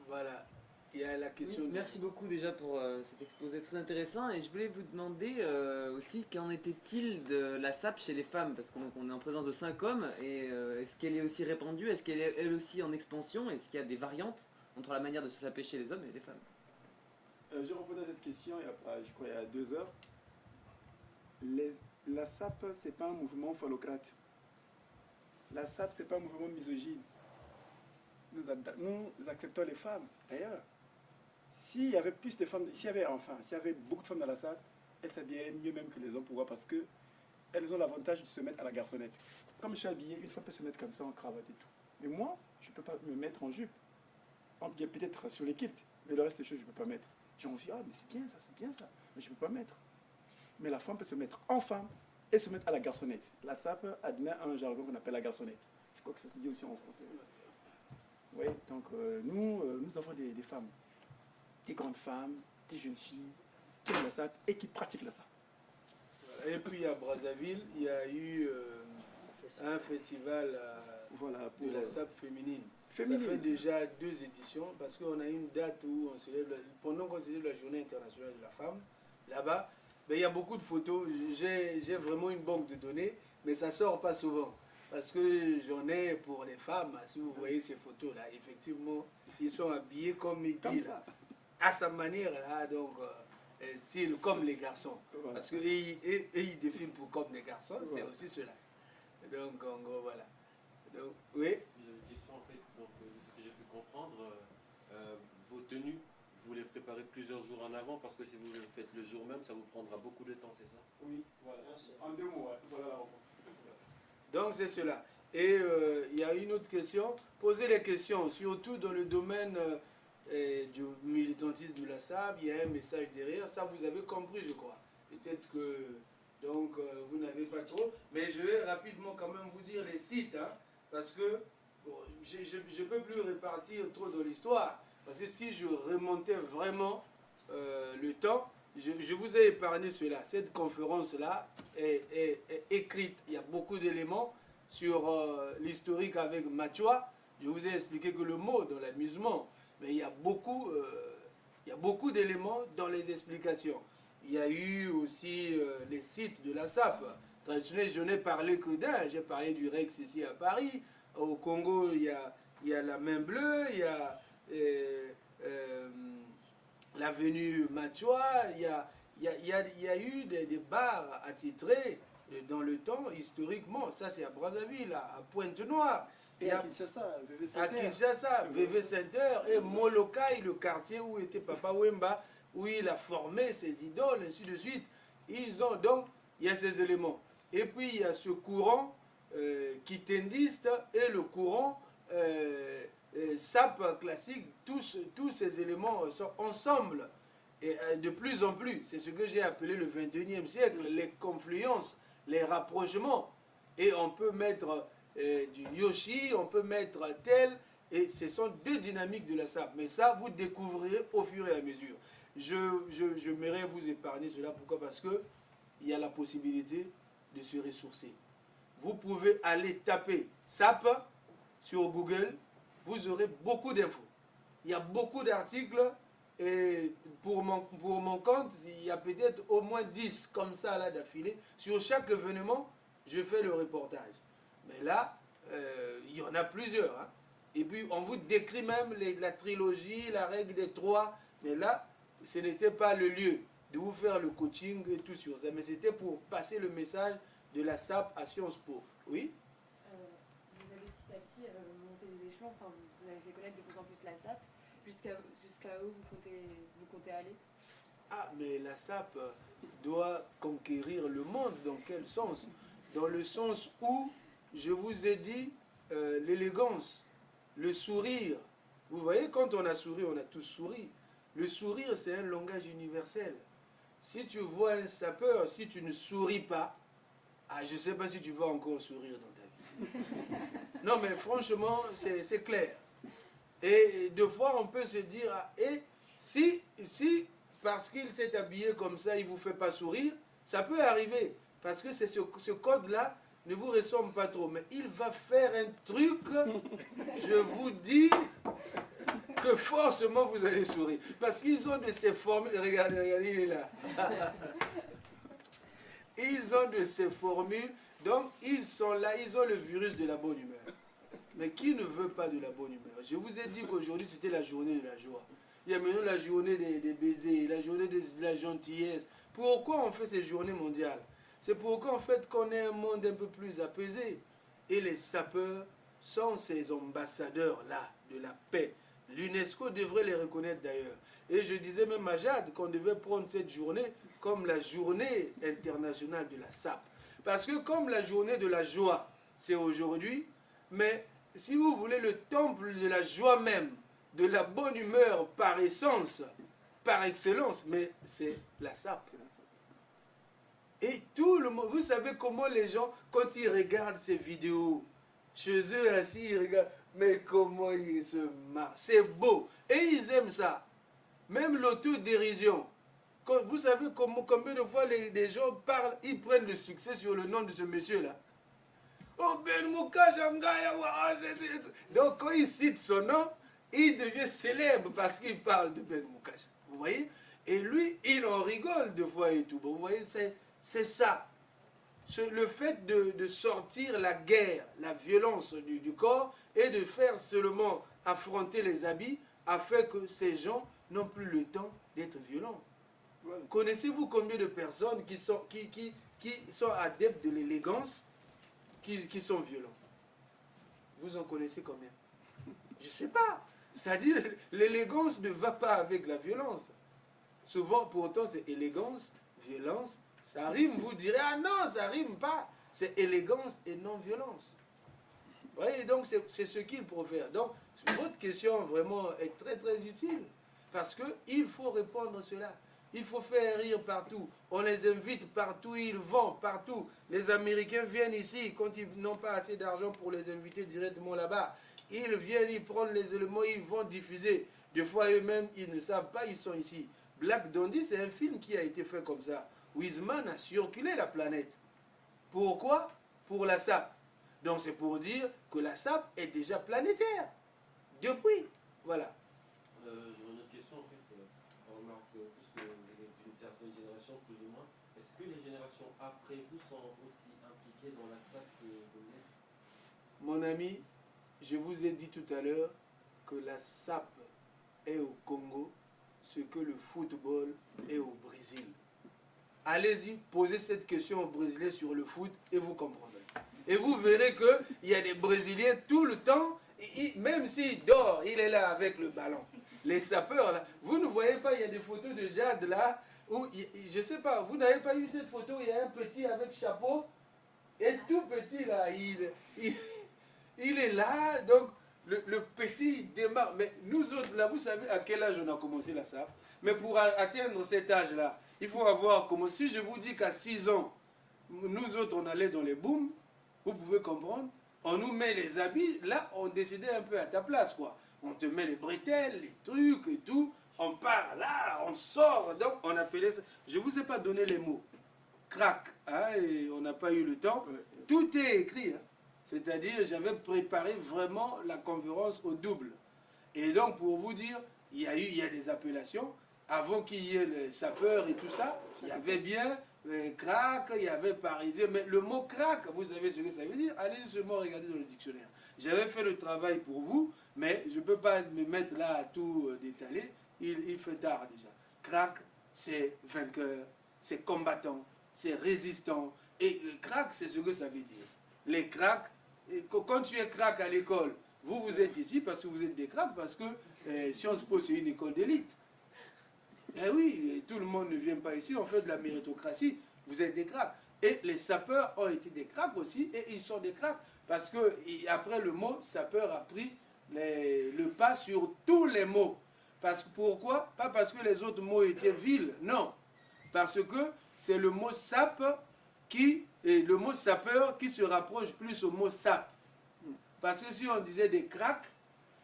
Voilà. Il y a la question. Oui, merci beaucoup déjà pour cet exposé très intéressant. Et je voulais vous demander aussi qu'en était-il de la sape chez les femmes? Parce qu'on est en présence de 5 hommes. Et est-ce qu'elle est aussi répandue? Est-ce qu'elle est elle aussi en expansion? Est-ce qu'il y a des variantes entre la manière de se saper chez les hommes et les femmes? Je répondais à cette question je crois il y a 2 heures. La sape, ce n'est pas un mouvement phallocrate. La sape, ce n'est pas un mouvement misogyne. Nous acceptons les femmes, d'ailleurs. S'il y avait plus de femmes, s'il y avait beaucoup de femmes dans la salle, elles s'habilleraient mieux même que les hommes. Pourquoi? Parce qu'elles ont l'avantage de se mettre à la garçonnette. Comme je suis habillé, une femme peut se mettre comme ça en cravate et tout. Mais moi, je ne peux pas me mettre en jupe. Peut-être sur les kilts, mais le reste des choses, je ne peux pas mettre. J'ai envie, mais c'est bien ça, mais je ne peux pas mettre. Mais la femme peut se mettre en femme et se mettre à la garçonnette. La sape admet un jargon qu'on appelle la garçonnette. Je crois que ça se dit aussi en français. Oui, donc nous avons des femmes, des grandes femmes, des jeunes filles qui aiment la sape et qui pratiquent la sape. Et puis à Brazzaville, il y a eu un festival de la sape féminine. Ça fait déjà 2 éditions parce qu'on a une date où on célèbre, pendant qu'on célèbre la journée internationale de la femme, là-bas, il y a beaucoup de photos. J'ai vraiment une banque de données, mais ça ne sort pas souvent. Parce que j'en ai pour les femmes, si vous voyez ces photos-là, effectivement, ils sont habillés comme ils disent, à sa manière, là, donc, style comme les garçons. Voilà. Parce qu'ils défilent comme les garçons, voilà. C'est aussi cela. Donc, en gros, voilà. Donc, oui. J'ai une question, en fait, donc, que j'ai pu comprendre. Vos tenues, vous les préparez plusieurs jours en avant, parce que si vous le faites le jour même, ça vous prendra beaucoup de temps, c'est ça? Oui, voilà. En 2 mots, voilà la réponse. Donc c'est cela. Et il y a une autre question. Posez les questions, surtout dans le domaine du militantisme de la SAP, il y a un message derrière. Ça, vous avez compris, je crois. Peut-être que donc vous n'avez pas trop. Mais je vais rapidement quand même vous dire les sites, hein, parce que je ne peux plus répartir trop dans l'histoire. Parce que si je remontais vraiment le temps, je vous ai épargné cela. Cette conférence-là est écrite. Il y a beaucoup d'éléments sur l'historique avec Machoua. Je vous ai expliqué que le mot dans l'amusement, mais il y a beaucoup d'éléments dans les explications. Il y a eu aussi les sites de la SAP. Traditionnel, je n'ai parlé que d'un. J'ai parlé du Rex ici à Paris. Au Congo, il y a la Main Bleue, il y a l'avenue Machoua, il y a eu des bars attitrés dans le temps, historiquement. Ça, c'est à Brazzaville, à Pointe-Noire. Et à Kinshasa, VV à Center. Kinshasa, VV Center et Molokai, le quartier où était Papa Wemba, où il a formé ses idoles, ainsi de suite. Ils ont donc, il y a ces éléments. Et puis il y a ce courant kitendiste et le courant SAP classique. Tous ces éléments sont ensemble. Et de plus en plus, c'est ce que j'ai appelé le 21e siècle, les confluences, les rapprochements. Et on peut mettre du Yoshi, on peut mettre tel, et ce sont deux dynamiques de la SAP. Mais ça, vous découvrirez au fur et à mesure. J'aimerais vous épargner cela. Pourquoi? Parce qu'il y a la possibilité de se ressourcer. Vous pouvez aller taper SAP sur Google, vous aurez beaucoup d'infos. Il y a beaucoup d'articles. Et pour mon compte, il y a peut-être au moins 10 comme ça là d'affilée. Sur chaque événement, je fais le reportage. Mais là, il y en a plusieurs. Hein. Et puis, on vous décrit même la trilogie, la règle des 3. Mais là, ce n'était pas le lieu de vous faire le coaching et tout sur ça. Mais c'était pour passer le message de la SAP à Sciences Po. Oui? Vous avez petit à petit monté les échelons. Enfin, vous avez fait connaître de plus en plus la SAP. Jusqu'à où vous comptez aller? Ah, mais la SAP doit conquérir le monde. Dans quel sens? Dans le sens où, je vous ai dit, l'élégance, le sourire. Vous voyez, quand on a souri, on a tous souri. Le sourire, c'est un langage universel. Si tu vois un sapeur, si tu ne souris pas, ah, je ne sais pas si tu vas encore sourire dans ta vie. Non, mais franchement, c'est clair. Et deux fois, on peut se dire, ah, et si parce qu'il s'est habillé comme ça, il ne vous fait pas sourire, ça peut arriver. Parce que c'est ce code-là ne vous ressemble pas trop. Mais il va faire un truc, je vous dis, que forcément vous allez sourire. Parce qu'ils ont de ces formules, regardez, il est là. Ils ont de ces formules, donc ils sont là, ils ont le virus de la bonne humeur. Mais qui ne veut pas de la bonne humeur? Je vous ai dit qu'aujourd'hui, c'était la journée de la joie. Il y a maintenant la journée des baisers, la journée de la gentillesse. Pourquoi on fait ces journées mondiales? C'est pourquoi, en fait, qu'on ait un monde un peu plus apaisé. Et les sapeurs sont ces ambassadeurs-là de la paix. L'UNESCO devrait les reconnaître d'ailleurs. Et je disais même à Jade qu'on devait prendre cette journée comme la journée internationale de la SAP. Parce que comme la journée de la joie, c'est aujourd'hui, mais si vous voulez le temple de la joie même, de la bonne humeur par essence, par excellence, mais c'est la SAP. Et tout le monde, vous savez comment les gens, quand ils regardent ces vidéos, chez eux assis, ils regardent, mais comment ils se marrent, c'est beau, et ils aiment ça. Même l'autodérision. Vous savez combien de fois les gens parlent, ils prennent le succès sur le nom de ce monsieur-là. Oh Ben Moukacha Mgaya. Donc quand il cite son nom, il devient célèbre parce qu'il parle de Ben Moukacha. Vous voyez? Et lui, il en rigole deux fois et tout. Bon, vous voyez, c'est ça. Le fait de sortir la guerre, la violence du corps et de faire seulement affronter les habits a fait que ces gens n'ont plus le temps d'être violents. Ouais. Connaissez-vous combien de personnes qui sont adeptes de l'élégance qui sont violents? Vous en connaissez combien? Je ne sais pas. C'est-à-dire, l'élégance ne va pas avec la violence. Souvent, pourtant, c'est élégance, violence. Ça rime, vous direz, ah non, ça rime pas. C'est élégance et non-violence. Vous voyez, donc c'est ce qu'il profère. Donc, votre question vraiment est très très utile. Parce qu'il faut répondre à cela. Il faut faire rire partout. On les invite partout, ils vont partout. Les Américains viennent ici quand ils n'ont pas assez d'argent pour les inviter directement là-bas. Ils viennent, ils prennent les éléments, ils vont diffuser. Des fois eux-mêmes, ils ne savent pas, ils sont ici. Black Dundee, c'est un film qui a été fait comme ça. Wiseman a circulé la planète. Pourquoi? Pour la SAP. Donc c'est pour dire que la SAP est déjà planétaire. Depuis. Voilà. J'aurais une autre question en fait. On remarque puisque vous êtes d'une certaine génération, plus ou moins. Est-ce que les générations après vous sont aussi impliquées dans la SAP que vous l'êtes? Mon ami, je vous ai dit tout à l'heure que la SAP est au Congo ce que le football est au Brésil. Allez-y, posez cette question aux Brésiliens sur le foot et vous comprendrez. Et vous verrez qu'il y a des Brésiliens tout le temps, même s'il dort, il est là avec le ballon. Les sapeurs, là, vous ne voyez pas, il y a des photos de Jade là, où, je ne sais pas, vous n'avez pas eu cette photo, il y a un petit avec chapeau, et tout petit là, il est là, donc le petit il démarre. Mais nous autres là, vous savez à quel âge on a commencé la SAP? Mais pour atteindre cet âge-là, il faut avoir commencé. Si je vous dis qu'à 6 ans, nous autres on allait dans les booms, vous pouvez comprendre, on nous met les habits, là on décidait un peu à ta place quoi. On te met les bretelles, les trucs et tout, on part là, on sort, donc on appelait ça, je ne vous ai pas donné les mots, crack, hein, et on n'a pas eu le temps, tout est écrit, hein. C'est-à-dire j'avais préparé vraiment la conférence au double. Et donc pour vous dire, il y a des appellations, avant qu'il y ait les sapeurs et tout ça, il y avait bien crack, il y avait parisien, mais le mot crack, vous savez ce que ça veut dire? Allez seulement regarder dans le dictionnaire. J'avais fait le travail pour vous, mais je ne peux pas me mettre là à tout détailler, il fait tard déjà. Crack, c'est vainqueur, c'est combattant, c'est résistant, et crack, c'est ce que ça veut dire. Les cracks, quand tu es crack à l'école, vous êtes ici parce que vous êtes des cracks, parce que Sciences Po, c'est une école d'élite. Eh oui, tout le monde ne vient pas ici, on fait de la méritocratie, vous êtes des cracks. Et les sapeurs ont été des cracks aussi, et ils sont des cracks, parce que après le mot sapeur a pris le pas sur tous les mots. Pourquoi? Pas parce que les autres mots étaient vils, non. Parce que c'est le mot sap le mot sapeur qui se rapproche plus au mot sap. Parce que si on disait des cracks,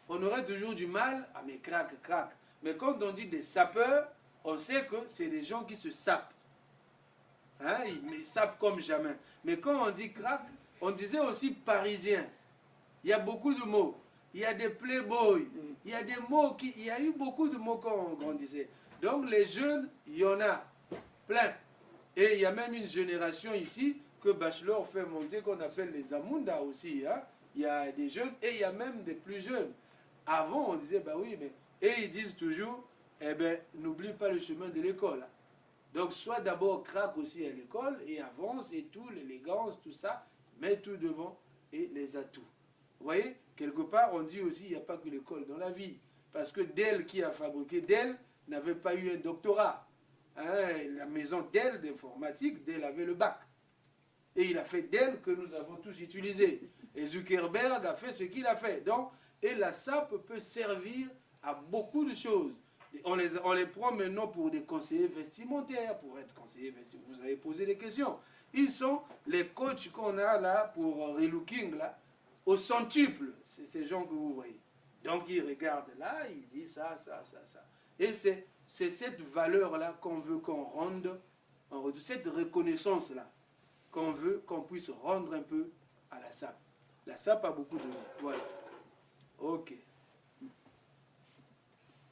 on aurait toujours du mal, ah mais crack. Mais quand on dit des sapeurs, on sait que c'est des gens qui se sapent. Hein, ils sapent comme jamais. Mais quand on dit crack, on disait aussi parisien. Il y a beaucoup de mots. Il y a des playboys. Il y a des mots il y a eu beaucoup de mots quand on disait. Donc les jeunes, il y en a plein. Et il y a même une génération ici que Bachelor fait monter qu'on appelle les Amunda aussi. Hein. Il y a des jeunes et il y a même des plus jeunes. Avant, on disait, bah oui, mais... Et ils disent toujours, eh bien, n'oublie pas le chemin de l'école. Donc, sois d'abord craque aussi à l'école et avance et tout, l'élégance, tout ça, mets tout devant et les atouts. Vous voyez, quelque part, on dit aussi, il n'y a pas que l'école dans la vie. Parce que Dell qui a fabriqué Dell n'avait pas eu un doctorat. Hein, la maison Dell d'informatique, Dell avait le bac. Et il a fait Dell que nous avons tous utilisé. Et Zuckerberg a fait ce qu'il a fait. Donc, et la SAP peut servir à beaucoup de choses. On les prend maintenant pour des conseillers vestimentaires, pour être conseillers vestimentaires. Vous avez posé des questions. Ils sont les coachs qu'on a là pour relooking, là, au centuple. C'est ces gens que vous voyez. Donc, ils regardent là, ils disent ça. Et c'est cette valeur-là qu'on veut qu'on rende, cette reconnaissance-là, qu'on veut qu'on puisse rendre un peu à la SAP. La SAP a beaucoup de... Voilà. Ok.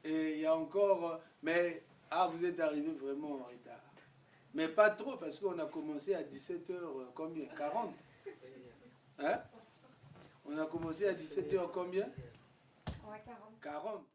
Et il y a encore... Mais, vous êtes arrivé vraiment en retard. Mais pas trop, parce qu'on a commencé à 17h, combien? 40. Hein? On a commencé à 17h combien? On va 40. 40.